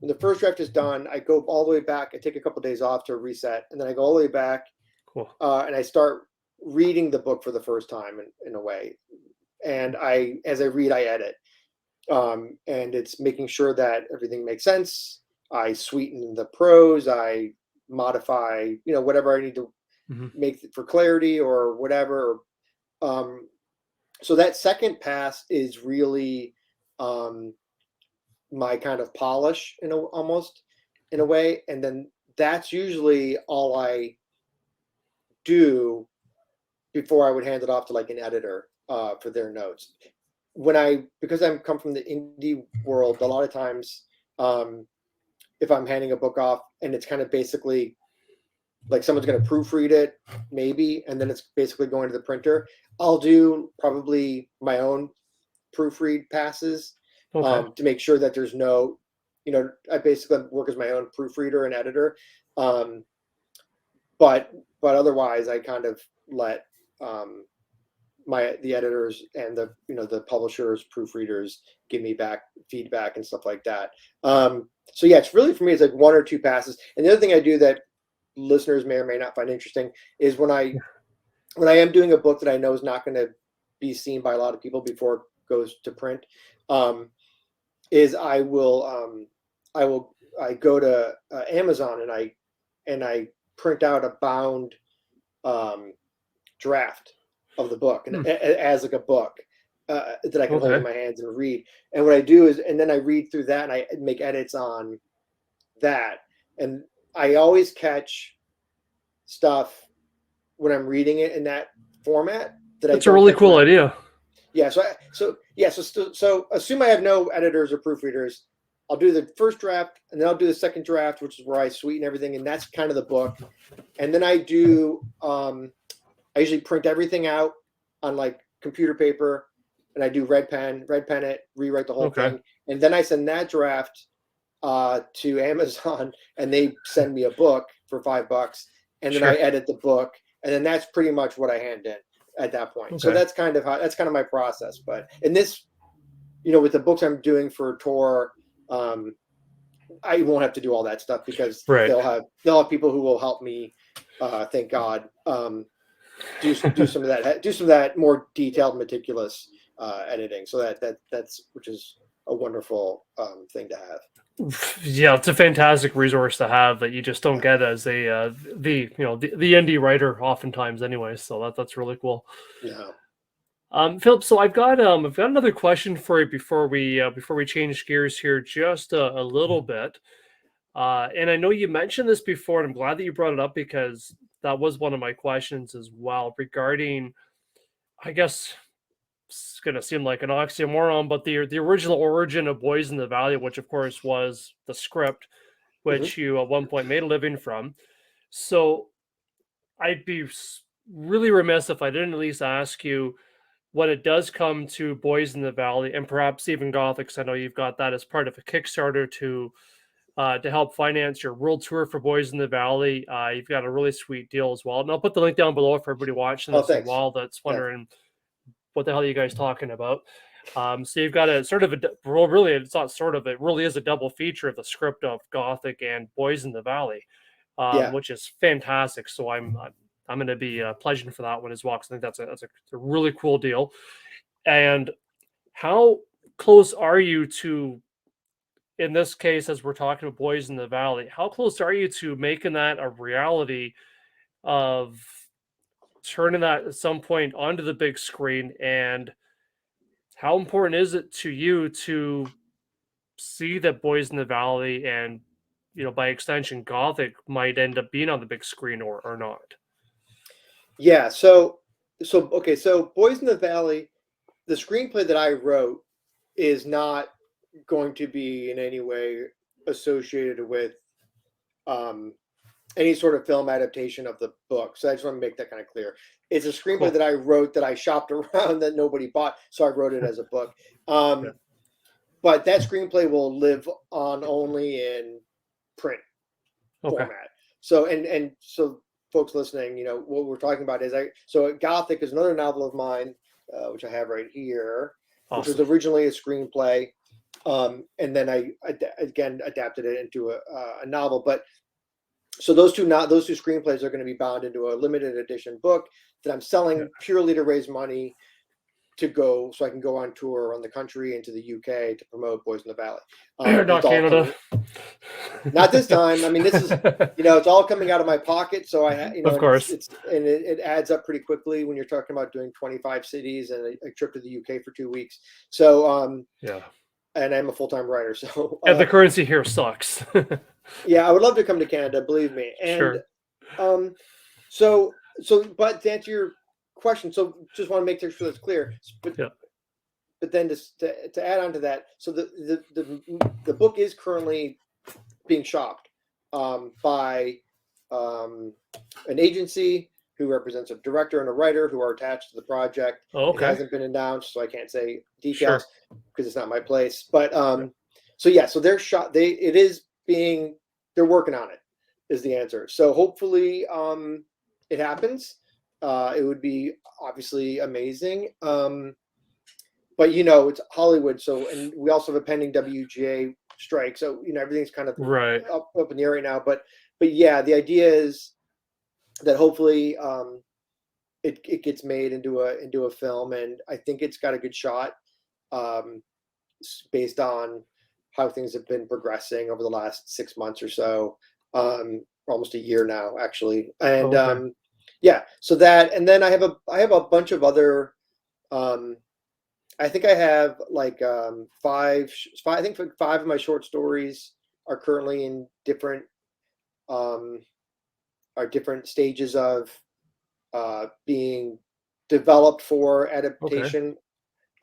the first draft is done, I go all the way back. I take a couple of days off to reset, and then I go all the way back, Cool. and I start reading the book for the first time in a way. And as I read, I edit, and it's making sure that everything makes sense. I sweeten the prose. I modify, whatever I need to make for clarity or whatever. So that second pass is really my kind of polish almost in a way. And then that's usually all I do before I would hand it off to like an editor for their notes. Because I come from the indie world, a lot of times if I'm handing a book off and it's kind of basically like someone's going to proofread it maybe, and then it's basically going to the printer, I'll do probably my own proofread passes to make sure that there's no, I basically work as my own proofreader and editor. But otherwise I kind of let the editors and the publishers, proofreaders give me back feedback and stuff like that. So yeah, it's really, for me, it's like one or two passes. And the other thing I do that listeners may or may not find interesting is when I am doing a book that I know is not going to be seen by a lot of people before it goes to print, is I go to Amazon and I print out a bound draft of the book and as like a book that I can hold in my hands and read. And what I do is, and then I read through that and I make edits on that. And I always catch stuff when I'm reading it in that format. That's a really cool idea. Yeah. So assume I have no editors or proofreaders. I'll do the first draft and then I'll do the second draft, which is where I sweeten everything. And that's kind of the book. And then I do, I usually print everything out on like computer paper, and I do red pen it, rewrite the whole thing. And then I send that draft to Amazon, and they send me a book for $5, and then I edit the book, and then that's pretty much what I hand in at that point. So that's kind of my process. But in this, with the books I'm doing for Tor, I won't have to do all that stuff because they'll have people who will help me. Thank God. Do some of that more detailed, meticulous editing. So that's which is a wonderful thing to have. Yeah, it's a fantastic resource to have that you just don't get as the indie writer oftentimes anyway. So that's really cool. Yeah. Philip, so I've got another question for you before we change gears here just a little bit. And I know you mentioned this before, and I'm glad that you brought it up because that was one of my questions as well regarding, I guess it's going to seem like an oxymoron, but the original origin of Boys in the Valley, which of course was the script, which you at one point made a living from. So I'd be really remiss if I didn't at least ask you, when it does come to Boys in the Valley and perhaps even Gothic, because I know you've got that as part of a Kickstarter to help finance your world tour for Boys in the Valley. You've got a really sweet deal as well. And I'll put the link down below for everybody watching this as well that's wondering what the hell are you guys talking about. So you've got a sort of it really is a double feature of the script of Gothic and Boys in the Valley, which is fantastic. So I'm going to be pledging for that one as well, because I think that's a really cool deal. And how close are you to, in this case, as we're talking about Boys in the Valley, how close are you to making that a reality of turning that at some point onto the big screen? And how important is it to you to see that Boys in the Valley and, by extension, Gothic might end up being on the big screen or not? Yeah. So Boys in the Valley, the screenplay that I wrote is not going to be in any way associated with any sort of film adaptation of the book. So I just want to make that kind of clear. It's a screenplay that I wrote that I shopped around that nobody bought, so I wrote it as a book. But that screenplay will live on only in print format. So and so folks listening, what we're talking about is Gothic is another novel of mine, which I have right here. which was Awesome. originally a screenplay, and then I again adapted it into a novel. But so those two screenplays are going to be bound into a limited edition book that I'm selling purely to raise money to go, so I can go on tour around the country and to the UK to promote Boys in the Valley. Not It's all Canada. not this time. I mean, this is, it's all coming out of my pocket. So Of course. it adds up pretty quickly when you're talking about doing 25 cities and a trip to the UK for 2 weeks. So, Yeah. and I'm a full-time writer. So, And the currency here sucks. yeah, I would love to come to Canada, believe me. And, Sure. but to answer your question, so just want to make sure that's clear. But then to add on to that, so the book is currently being shopped by an agency who represents a director and a writer who are attached to the project. Oh, okay. It hasn't been announced, so I can't say Sure. details because it's not my place. But so they're shot. They're working on it, is the answer. So hopefully it happens. It would be obviously amazing. But it's Hollywood, so, and we also have a pending WGA strike, so everything's kind of Right. up in the air right now. But yeah, the idea is that hopefully it gets made into a film, and I think it's got a good shot based on how things have been progressing over the last 6 months or so, almost a year now actually. And yeah, so that, and then I have a bunch of other. I think I have like five. I think 5 of my short stories are currently in different stages of being developed for adaptation.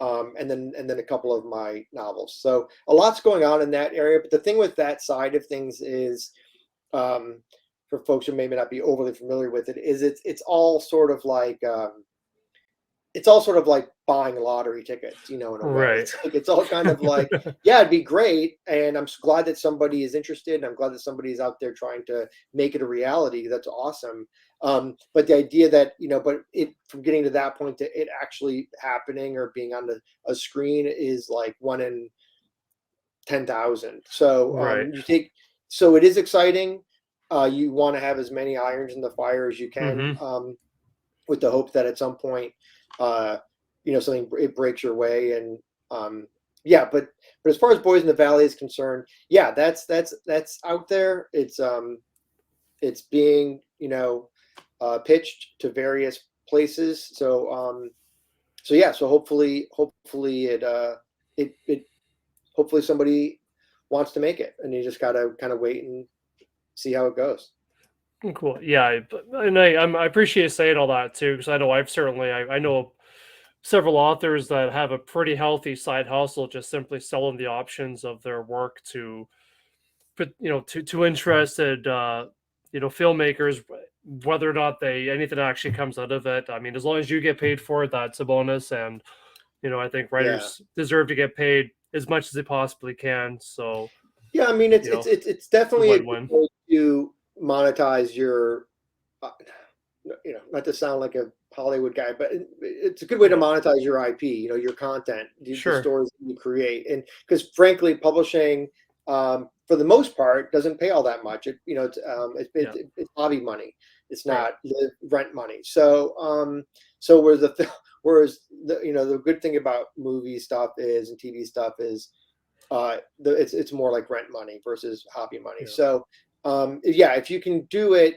And then a couple of my novels. So a lot's going on in that area. But the thing with that side of things is, for folks who may not be overly familiar with it, is it's all sort of like buying lottery tickets, in a way. Right. It's all kind of like, yeah, it'd be great. And I'm glad that somebody is interested. And I'm glad that somebody's out there trying to make it a reality. That's awesome. But the idea that, but it, from getting to that point to it actually happening or being on a screen is like 1 in 10,000. So Right. so it is exciting. You want to have as many irons in the fire as you can, with the hope that at some point, something, it breaks your way. And yeah, but as far as Boys in the Valley is concerned, yeah, that's out there. It's being pitched to various places. So yeah, so hopefully it hopefully somebody wants to make it, and you just gotta kind of wait and see how it goes. Cool. Yeah, and I appreciate saying all that too, because I know I know several authors that have a pretty healthy side hustle, just simply selling the options of their work to to interested filmmakers, whether or not anything actually comes out of it. I mean, as long as you get paid for it, that's a bonus. And I think Yeah. writers deserve to get paid as much as they possibly can. So Yeah, I mean, it's definitely a good win-win. way to monetize your, not to sound like a Hollywood guy, but it's a good way to monetize your IP, your content, the stories that you create. And because frankly, publishing, for the most part, doesn't pay all that much. It's hobby money. It's not rent money. So, whereas the good thing about movie stuff is, and TV stuff is, it's more like rent money versus hobby money. So, yeah, if you can do it,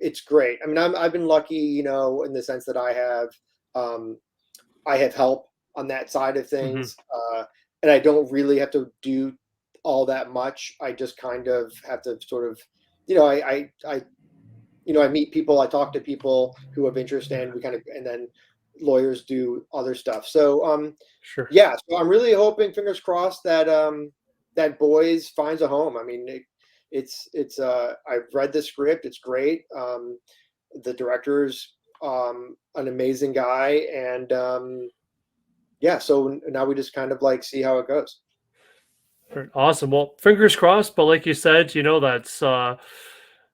it's great. I mean, I've been lucky, in the sense that I have help on that side of things, and I don't really have to do all that much. I just kind of have to sort of, I meet people, I talk to people who have interest, and and then lawyers do other stuff. So, yeah, so I'm really hoping, fingers crossed, that that Boys finds a home. I mean, I've read the script, it's great. The director's an amazing guy, and yeah, so now we just kind of like see how it goes. Awesome. Well, fingers crossed. But like you said, that's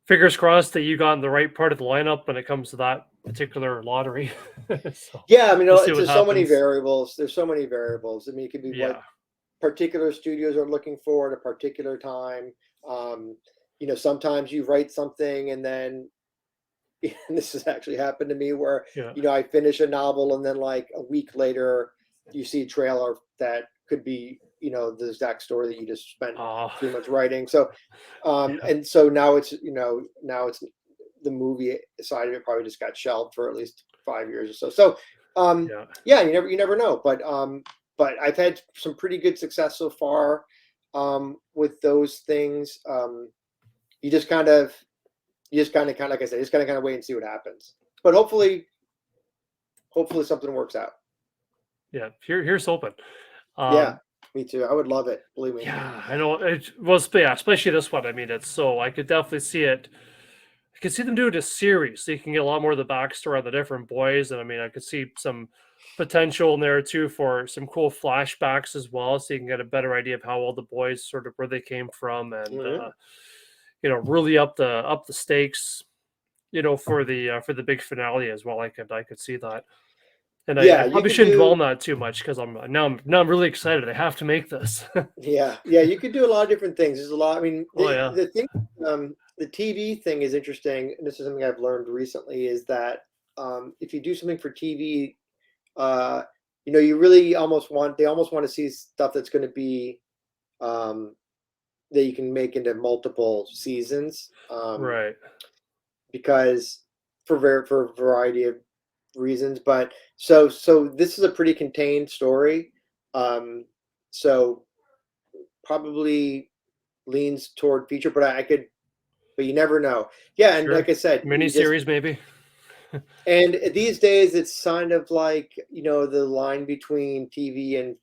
fingers crossed that you got in the right part of the lineup when it comes to that particular lottery. So Yeah, I mean, we'll see it's what just so many happens. variables. There's so many variables. I mean, it could be what Yeah. particular studios are looking for at a particular time. Um, sometimes you write something and then and this has actually happened to me where, Yeah. I finish a novel and then like a week later you see a trailer that could be, the exact story that you just spent Oh, 3 months writing. So, yeah. and so now it's the movie side of it probably just got shelved for at least 5 years or so. So, Yeah. yeah, you never know. But I've had some pretty good success so far, with those things. You just kind of like I said, just kind of wait and see what happens. But hopefully something works out. Yeah. Here's hoping. Yeah, Um, me too. I would love it. Believe me. yeah, I know it was, yeah, especially this one. I mean, it's so I could definitely see it. I could see them doing a series so you can get a lot more of the backstory on the different boys. And I mean, I could see some potential in there too for some cool flashbacks as well, so you can get a better idea of how all the boys sort of where they came from, and Mhm. really up the stakes, for the big finale as well. I could see that. And I Yeah, you probably could shouldn't dwell on do. that too much because I'm really excited. I have to make this. Yeah, you could do a lot of different things. There's a lot. I mean, Oh the yeah. the thing, the TV thing is interesting, and this is something I've learned recently. Is that if you do something for TV, uh, you really almost want they almost want to see stuff that's going to be um, that you can make into multiple seasons. Right. Because for a variety of reasons. But so this is a pretty contained story. Um, so probably leans toward feature, but but you never know. Yeah, and like Sure. I said, you just Miniseries maybe. and these days it's kind of like the line between TV and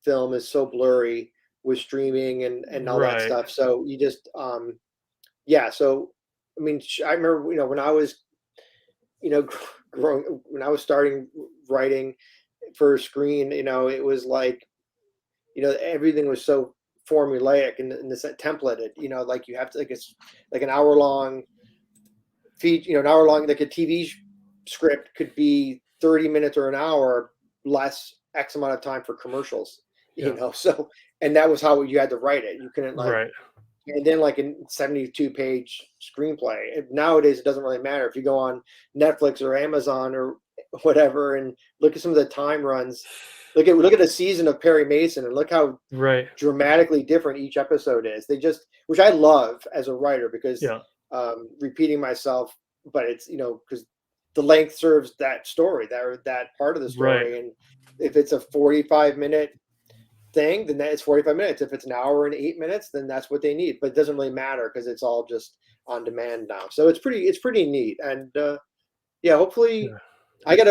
film is so blurry with streaming and all that Right. stuff. So you just yeah. So I mean, I remember when I was growing when I was starting writing for screen, it was like, everything was so formulaic and this templated, like you have to like it's like an hour long feed, an hour long like a TV script could be 30 minutes or an hour less X amount of time for commercials, Yeah. so and that was how you had to write it. You couldn't like Right. and then like a 72-page screenplay. Nowadays, it doesn't really matter if you go on Netflix or Amazon or whatever and look at some of the time runs. Look at a season of Perry Mason and look how Right. dramatically different each episode is. Which I love as a writer because Yeah. repeating myself, but it's because the length serves that story, that part of the Right. story, and if it's a 45-minute thing, then it's 45 minutes. If it's an hour and 8 minutes, then that's what they need. But it doesn't really matter because it's all just on demand now. So it's pretty neat. And yeah, hopefully, Yeah.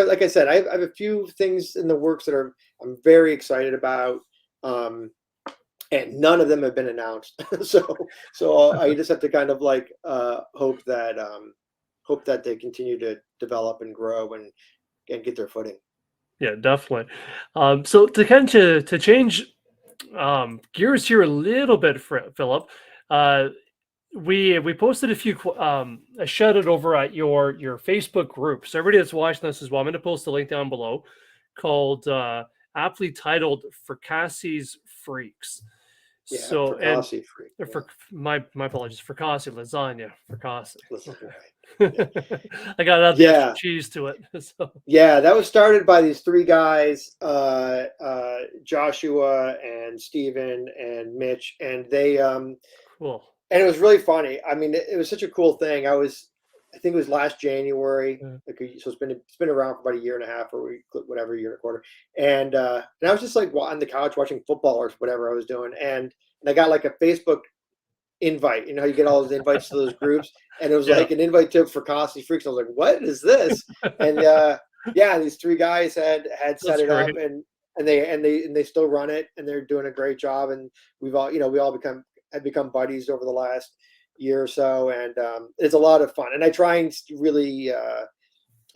like I said, I have a few things in the works that I'm very excited about, and none of them have been announced. so I just have to kind of like hope that they continue to develop and grow and get their footing. Yeah, definitely. So to kind of to change gears here a little bit, Philip, uh, we posted a shout out over at your Facebook group. So everybody that's watching this as well, I'm going to post a link down below called aptly titled "Fracassi's Freaks." Yeah, So and Fracassi freak. Yeah, for my apologies, Fracassi lasagna, Fracassi. listen, Okay. right. Yeah. I got to add the extra Yeah, cheese to it. So yeah, that was started by these three guys, Joshua and Steven and Mitch, and cool. and it was really funny. I mean, it was such a cool thing. I think it was last January. Yeah. Like, so it's been around for about a year and a half or whatever, year and a quarter. And I was just like on the couch watching football or whatever I was doing, and I got like a Facebook invite. You get all those invites to those groups, and it was Yeah, like an invite to Fracassi Freaks. I was like, "What is this?" And yeah, these three guys had set that's it up, great. and they still run it, and they're doing a great job. And we all have become buddies over the last year or so, and it's a lot of fun. And I try and really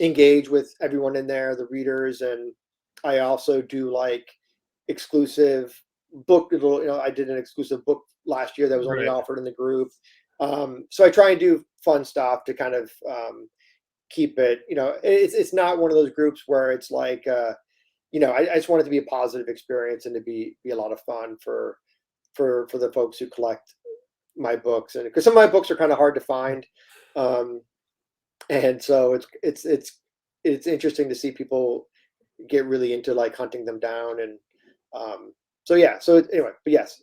engage with everyone in there, the readers, and I also do like exclusive book. I did an exclusive book last year that was only Right. offered in the group. So I try and do fun stuff to kind of keep it. It's not one of those groups where it's like I just want it to be a positive experience and to be a lot of fun for the folks who collect my books, and because some of my books are kind of hard to find, and so it's interesting to see people get really into like hunting them down, and so yeah. So anyway, but yes,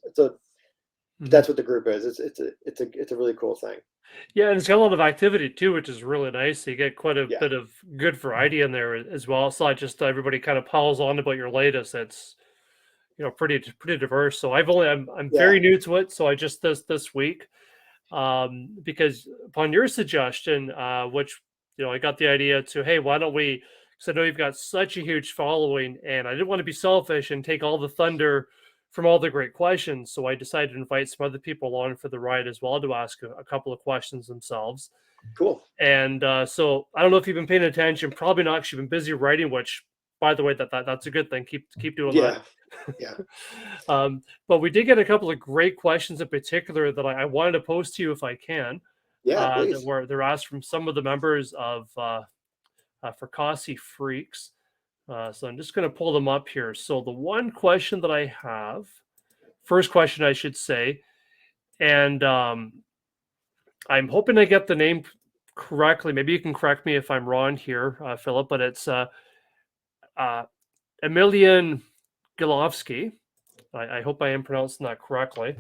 that's what the group is. It's a really cool thing. Yeah, and it's got a lot of activity too, which is really nice. You get quite a Yeah, bit of good variety in there as well. It's not just everybody kind of piles on about your latest. It's pretty diverse. So I'm yeah, very new to it. So I just this week, because upon your suggestion, which I got the idea to, hey, why don't we? Because I know you've got such a huge following, and I didn't want to be selfish and take all the thunder from all the great questions. So I decided to invite some other people along for the ride as well to ask a couple of questions themselves. cool. And so I don't know if you've been paying attention. Probably not, 'cause you've been busy writing. Which, by the way, that's a good thing. Keep doing that. Yeah, yeah, But we did get a couple of great questions in particular that I wanted to post to you if I can. yeah. Please. They're asked from some of the members of Fracassi Freaks. So I'm just going to pull them up here. So the one question that I have, first question I should say, and I'm hoping I get the name correctly. Maybe you can correct me if I'm wrong here, Philip, but it's Emilian Gilovsky. I hope I am pronouncing that correctly.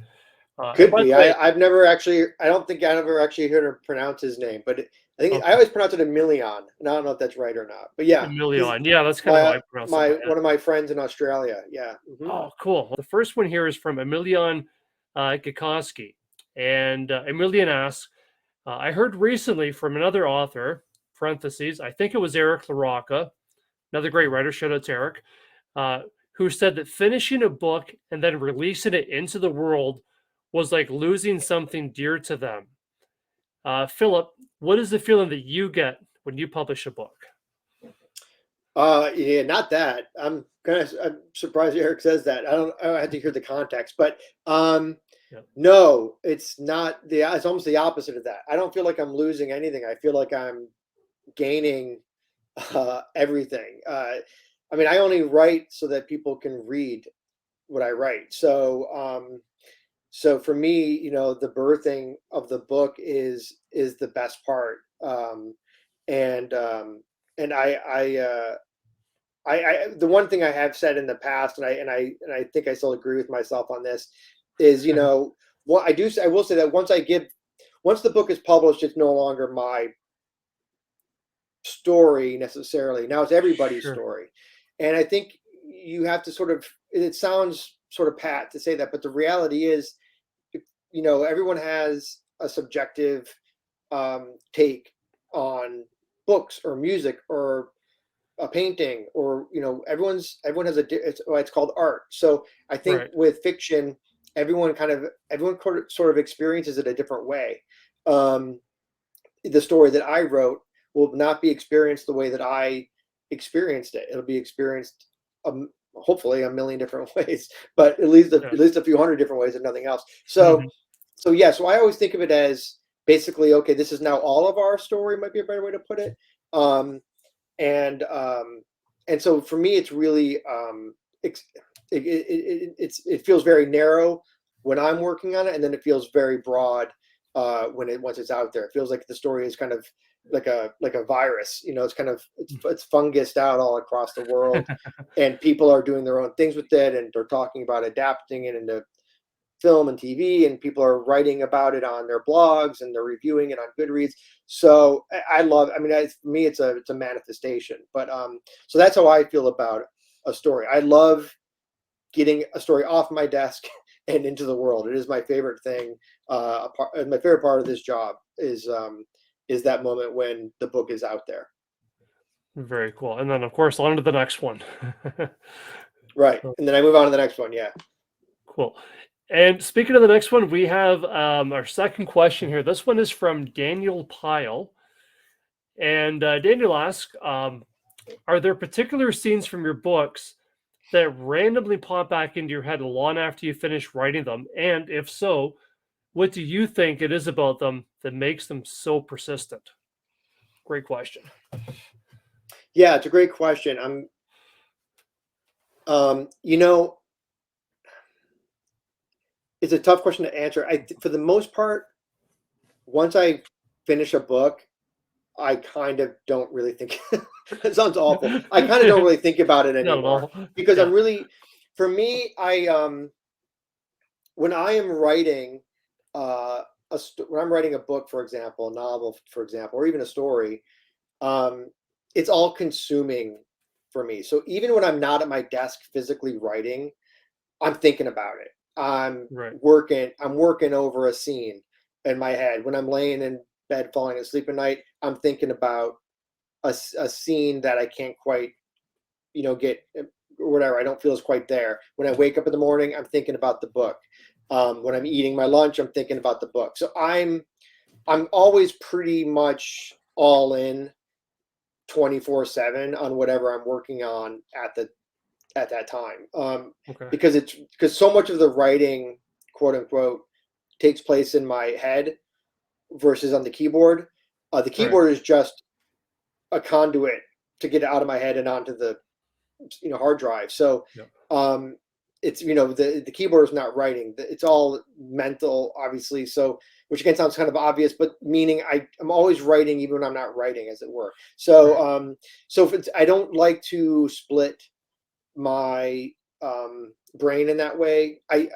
And Could by the be. way, I've never actually. I don't think I've ever actually heard her pronounce his name, but I think I okay, always pronounce it Emilion, and I don't know if that's right or not. But yeah, he's Emilian. Yeah, that's kind of how my I pronounce it in my my head. one of my friends in Australia. Yeah. Oh, cool. The first one here is from Emilian Gikoski. And Emilian asks, I heard recently from another author, parentheses, I think it was Eric LaRocca, another great writer, shout out to Eric, uh, who said that finishing a book and then releasing it into the world was like losing something dear to them. Philip, what is the feeling that you get when you publish a book? Yeah, not that. I'm surprised Eric says that. I had to hear the context, but Yeah. no, it's not it's almost the opposite of that. I don't feel like I'm losing anything. I feel like I'm gaining everything. I mean, I only write so that people can read what I write. So for me, the birthing of the book is the best part. And and I the one thing I have said in the past, and I think I still agree with myself on this, is what I will say that once the book is published, it's no longer my story necessarily. Now it's everybody's Sure. story, and I think you have to sort of. It sounds sort of pat to say that, but the reality is, everyone has a subjective take on books or music or a painting, or everyone has it's called art. So I think Right. with fiction, everyone sort of experiences it a different way. um the story that I wrote will not be experienced the way that I experienced it. It'll be experienced hopefully a million different ways, but Yeah. at least a few hundred different ways, if nothing else. Mhm. So yeah, so I always think of it as basically, okay, this is now all of our story, might be a better way to put it. um and and so for me it's really it feels very narrow when I'm working on it, and then it feels very broad once it's out there. It feels like the story is kind of like a virus. It's kind of it's fungused out all across the world, and people are doing their own things with it, and they're talking about adapting it into film and TV, and people are writing about it on their blogs, and they're reviewing it on Goodreads. So I love. I mean, for me, it's a manifestation. But so that's how I feel about a story. I love getting a story off my desk and into the world. It is my favorite thing. My favorite part of this job is that moment when the book is out there. Very cool. And then, of course, on to the next one. Right, So, and then I move on to the next one. Yeah. cool. And speaking of the next one, we have our second question here. This one is from Daniel Pyle. And Daniel asks, are there particular scenes from your books that randomly pop back into your head long after you finish writing them? And if so, what do you think it is about them that makes them so persistent? Great question. Yeah, it's a great question. You know, it's a tough question to answer. For the most part, once I finish a book, I kind of don't really think. It sounds awful. I kind of don't really think about it Not at anymore all. because Yeah. for me, when I am writing, when I'm writing a book, for example, a novel, for example, or even a story, um, it's all consuming for me. So even when I'm not at my desk physically writing, I'm thinking about it. Right. I'm working over a scene in my head. When I'm laying in bed falling asleep at night, I'm thinking about a scene that I can't quite, get or whatever. I don't feel is quite there. When I wake up in the morning, I'm thinking about the book. When I'm eating my lunch, I'm thinking about the book. So I'm always pretty much all in 24/7 on whatever I'm working on at that time. Okay. Because so much of the writing, quote unquote, takes place in my head versus on the keyboard. The Right. keyboard is just a conduit to get it out of my head and onto the hard drive. So Yeah. it's the keyboard is not writing. It's all mental, obviously. So which again sounds kind of obvious, but meaning I'm always writing even when I'm not writing, as it were. So Right. so if I don't like to split my brain in that way. I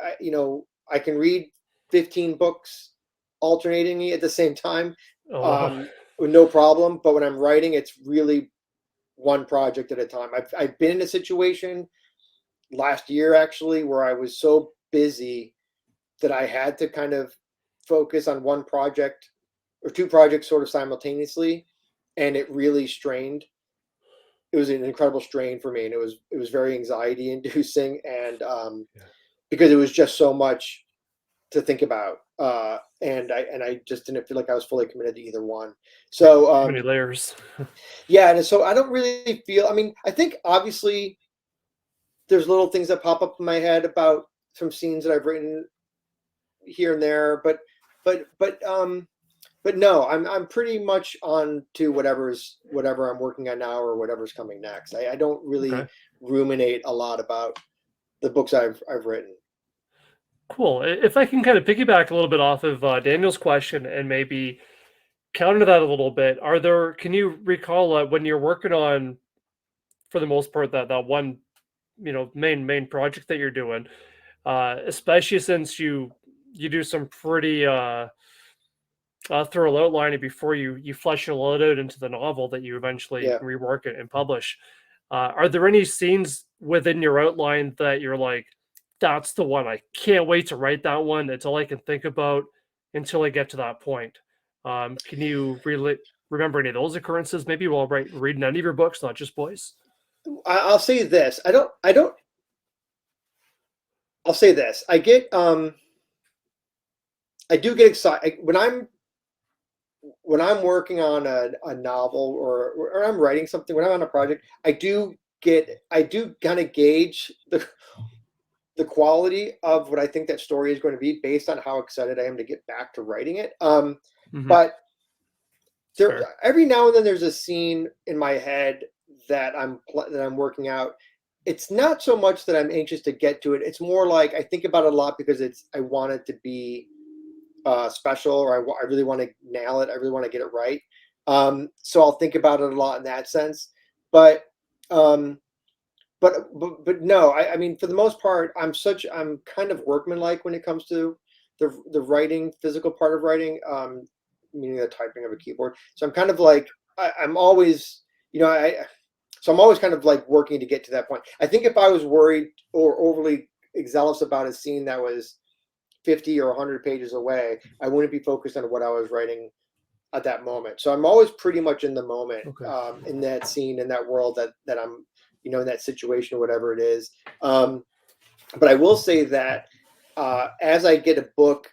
can read 15 books alternatingly at the same time, Oh wow. with no problem. But when I'm writing, it's really one project at a time. I've been in a situation last year actually where I was so busy that I had to kind of focus on one project or two projects sort of simultaneously, and it really strained. It was an incredible strain for me, and it was very anxiety inducing, and Yeah. because it was just so much to think about, and I just didn't feel like I was fully committed to either one. Right. So Too many layers. yeah, and so I don't really feel. I mean, I think obviously there's little things that pop up in my head about some scenes that I've written here and there, but but um but no, I'm pretty much on to whatever I'm working on now or whatever's coming next. I don't Okay. really ruminate a lot about the books I've written. Cool. If I can kind of piggyback a little bit off of Daniel's question and maybe counter that a little bit, can you recall when you're working on, for the most part, that one, main project that you're doing, especially since you do some pretty thorough outlining before you flesh it all out into the novel that you eventually Yeah. rework it and publish. Are there any scenes within your outline that you're like, that's the one, I can't wait to write that one. It's all I can think about until I get to that point. Can you really remember any of those occurrences? Maybe while reading any of your books, not just boys. I'll say this. I'll say this. I do get excited when I'm working on a novel or I'm writing something, when I'm on a project, I do kind of gauge the quality of what I think that story is going to be based on how excited I am to get back to writing it. Hmm. But It's there fair. every now and then there's a scene in my head that I'm working out. It's not so much that I'm anxious to get to it. It's more like I think about it a lot because I want it to be special, or I really want to nail it. I really want to get it right. So I'll think about it a lot in that sense. But um, but no, I mean, for the most part, I'm kind of workmanlike when it comes to the writing, physical part of writing, meaning the typing of a keyboard. So I'm kind of like I'm always, so I'm always kind of like working to get to that point. I think if I was worried or overly zealous about a scene that was 50 or 100 pages away, I wouldn't be focused on what I was writing at that moment. So I'm always pretty much in the moment, Okay. in that scene, in that world that I'm, in that situation or whatever it is. Um, but I will say that as I get a book,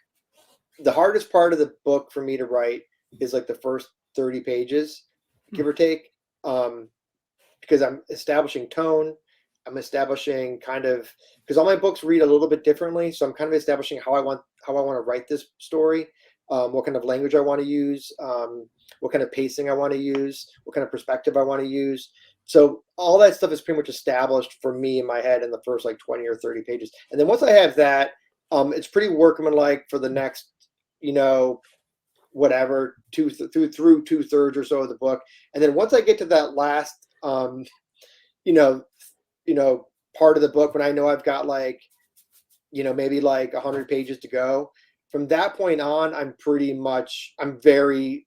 the hardest part of the book for me to write is like the first 30 pages, Hmm. give or take, because I'm establishing tone. I'm establishing kind of, because all my books read a little bit differently. So I'm kind of establishing how I want how I want to write this story, what kind of language I want to use, what kind of pacing I want to use, what kind of perspective I want to use. So all that stuff is pretty much established for me in my head in the first like 20 or 30 pages. And then once I have that, it's pretty workmanlike for the next, whatever, through 2/3 or so of the book. And then once I get to that last, you know, part of the book, when I know I've got like, maybe like 100 pages to go, from that point on, I'm very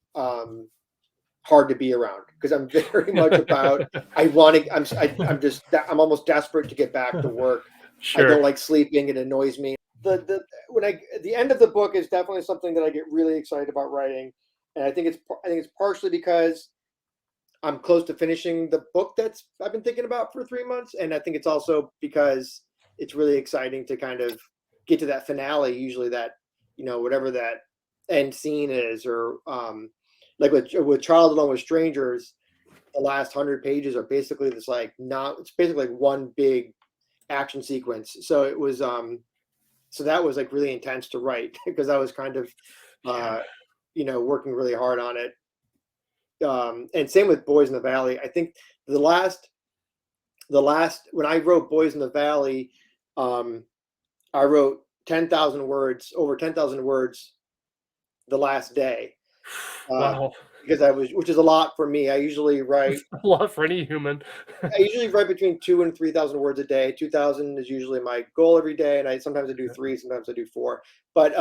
hard to be around, because I'm very much about, I'm almost desperate to get back to work. I don't Sure. like sleeping. It annoys me. The end of the book is definitely something that I get really excited about writing. And I think it's partially because I'm close to finishing the book I've been thinking about for 3 months. And I think it's also because it's really exciting to kind of get to that finale, usually that, whatever that end scene is, or like with Child Alone with Strangers, the last 100 pages are basically it's basically like one big action sequence. So it was, so that was like really intense to write, because I was kind of, working really hard on it. And same with Boys in the Valley. I think the last when I wrote Boys in the Valley, I wrote 10,000 words, over 10,000 words the last day. Wow. Which is a lot for me. I usually write A lot for any human. between 2,000 and 3,000 words a day. 2,000 is usually my goal every day, and sometimes I do 3, sometimes I do 4. But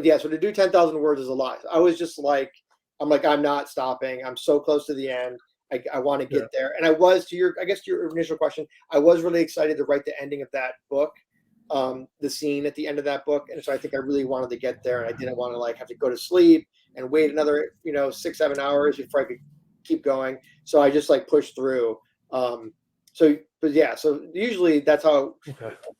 yeah, so to do 10,000 words is a lot. I was just like, I'm not stopping. I'm so close to the end. I want to get there. And I was, to your initial question, I was really excited to write the ending of that book, the scene at the end of that book. And so I think I really wanted to get there, and I didn't want to like have to go to sleep and wait another 6-7 hours before I could keep going. So I just like pushed through. So usually that's how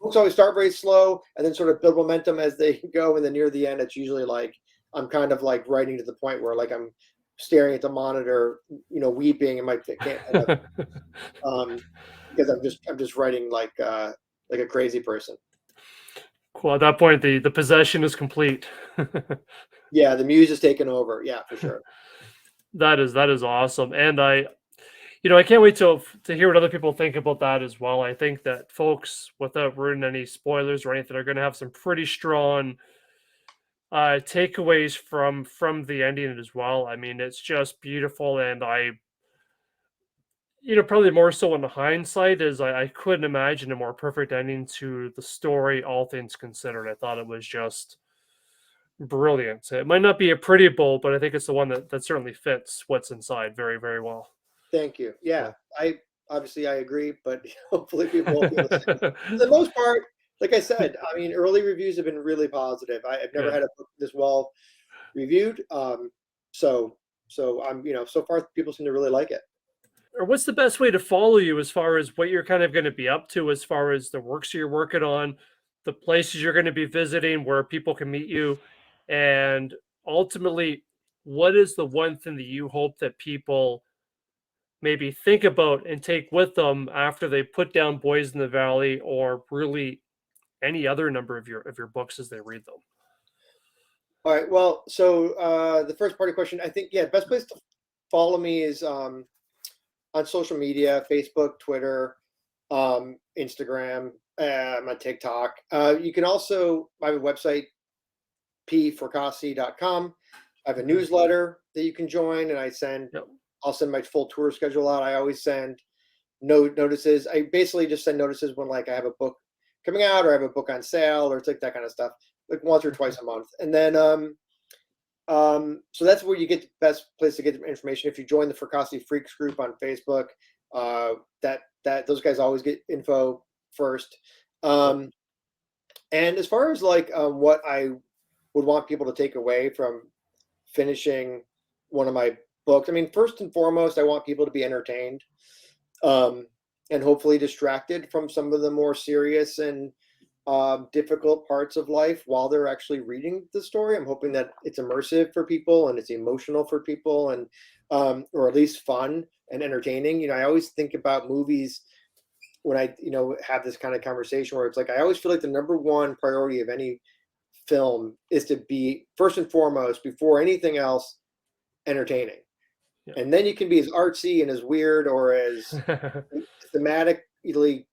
books always start very slow and then sort of build momentum as they go, and then near the end it's usually like I'm kind of like writing to the point where like I'm staring at the monitor, weeping, and because I'm just writing like a crazy person. Cool. At that point, the possession is complete. Yeah, the muse is taken over. Yeah, for sure. That is awesome, and I can't wait to hear what other people think about that as well. I think that folks, without ruining any spoilers or anything, are going to have some pretty strong takeaways from the ending as well. I mean, it's just beautiful, and probably more so in the hindsight, is I couldn't imagine a more perfect ending to the story, all things considered. I thought it was just brilliant. It might not be a pretty bowl, but I think it's the one that certainly fits what's inside very, very well. Thank you. Yeah, So. I agree, but hopefully people will feel the same. For the most part, like I said, I mean, early reviews have been really positive. I've never Good. had a book this well reviewed. So I'm, so far people seem to really like it. Or what's the best way to follow you as far as what you're kind of going to be up to, as far as the works you're working on, the places you're going to be visiting, where people can meet you, and ultimately, what is the one thing that you hope that people maybe think about and take with them after they put down Boys in the Valley, or really any other number of your books as they read them? All right. Well, so the first part of the question, I think, yeah, best place to follow me is on social media: Facebook, Twitter, Instagram. I'm on TikTok. You can also, I have a website, pfracassi.com. I have a newsletter that you can join, and Yep. I'll send my full tour schedule out. I always send notices. I basically just send notices when like I have a book coming out, or I have a book on sale, or it's like that kind of stuff, like once or twice a month. And then so that's where you get the best place to get information. If you join the Fracassi Freaks group on Facebook, that those guys always get info first. And as far as like what I would want people to take away from finishing one of my books, I mean, first and foremost, I want people to be entertained, and hopefully distracted from some of the more serious and difficult parts of life while they're actually reading the story. I'm hoping that it's immersive for people and it's emotional for people, and or at least fun and entertaining. I always think about movies when I have this kind of conversation, where it's like I always feel like the number one priority of any film is to be, first and foremost, before anything else, entertaining. Yeah. And then you can be as artsy and as weird or as thematically,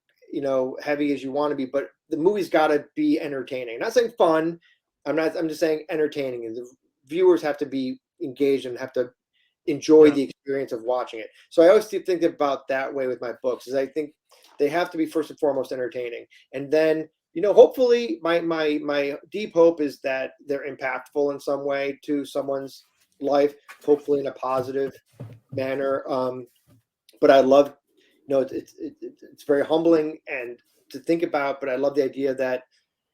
heavy as you want to be, but the movie's got to be entertaining. I'm not saying fun. I'm just saying entertaining. And the viewers have to be engaged and have to enjoy the experience of watching it. So I always think about that way with my books, is I think they have to be first and foremost entertaining. And then, hopefully my deep hope is that they're impactful in some way to someone's life, hopefully in a positive manner. But I love, it's very humbling and to think about, but I love the idea that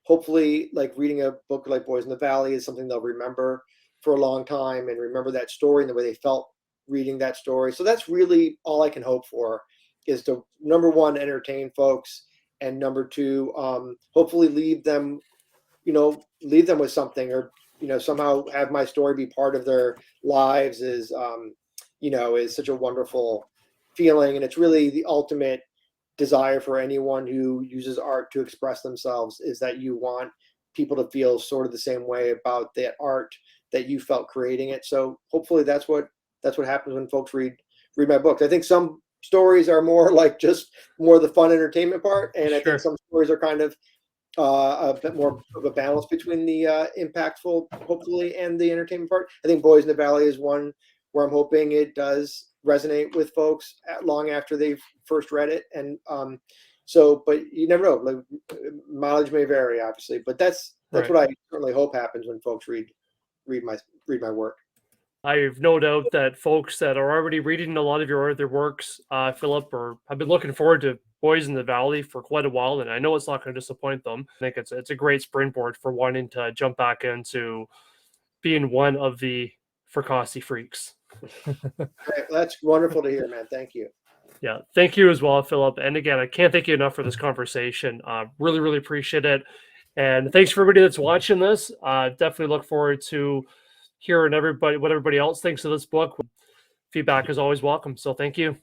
hopefully, like, reading a book like Boys in the Valley is something they'll remember for a long time and remember that story and the way they felt reading that story. So that's really all I can hope for, is to, number one, entertain folks, and number two, hopefully leave them with something, or somehow have my story be part of their lives is such a wonderful feeling. And it's really the ultimate desire for anyone who uses art to express themselves, is that you want people to feel sort of the same way about that art that you felt creating it. So hopefully that's what happens when folks read my books. I think some stories are more like just more the fun entertainment part, and I think some stories are kind of a bit more of a balance between the impactful, hopefully, and the entertainment part. I think Boys in the Valley is one where I'm hoping it does resonate with folks long after they've first read it. And but you never know. Like, mileage may vary, obviously, but that's what I certainly hope happens when folks read my work. I have no doubt that folks that are already reading a lot of your other works, Philip, or have been looking forward to Boys in the Valley for quite a while, and I know it's not going to disappoint them. I think it's a great springboard for wanting to jump back into being one of the Fracassi freaks. That's wonderful to hear, man. Thank you. Yeah, thank you as well, Philip. And again, I can't thank you enough for this conversation. Really, really appreciate it. And thanks for everybody that's watching this. Definitely look forward to hearing what everybody else thinks of this book. Feedback is always welcome. So thank you.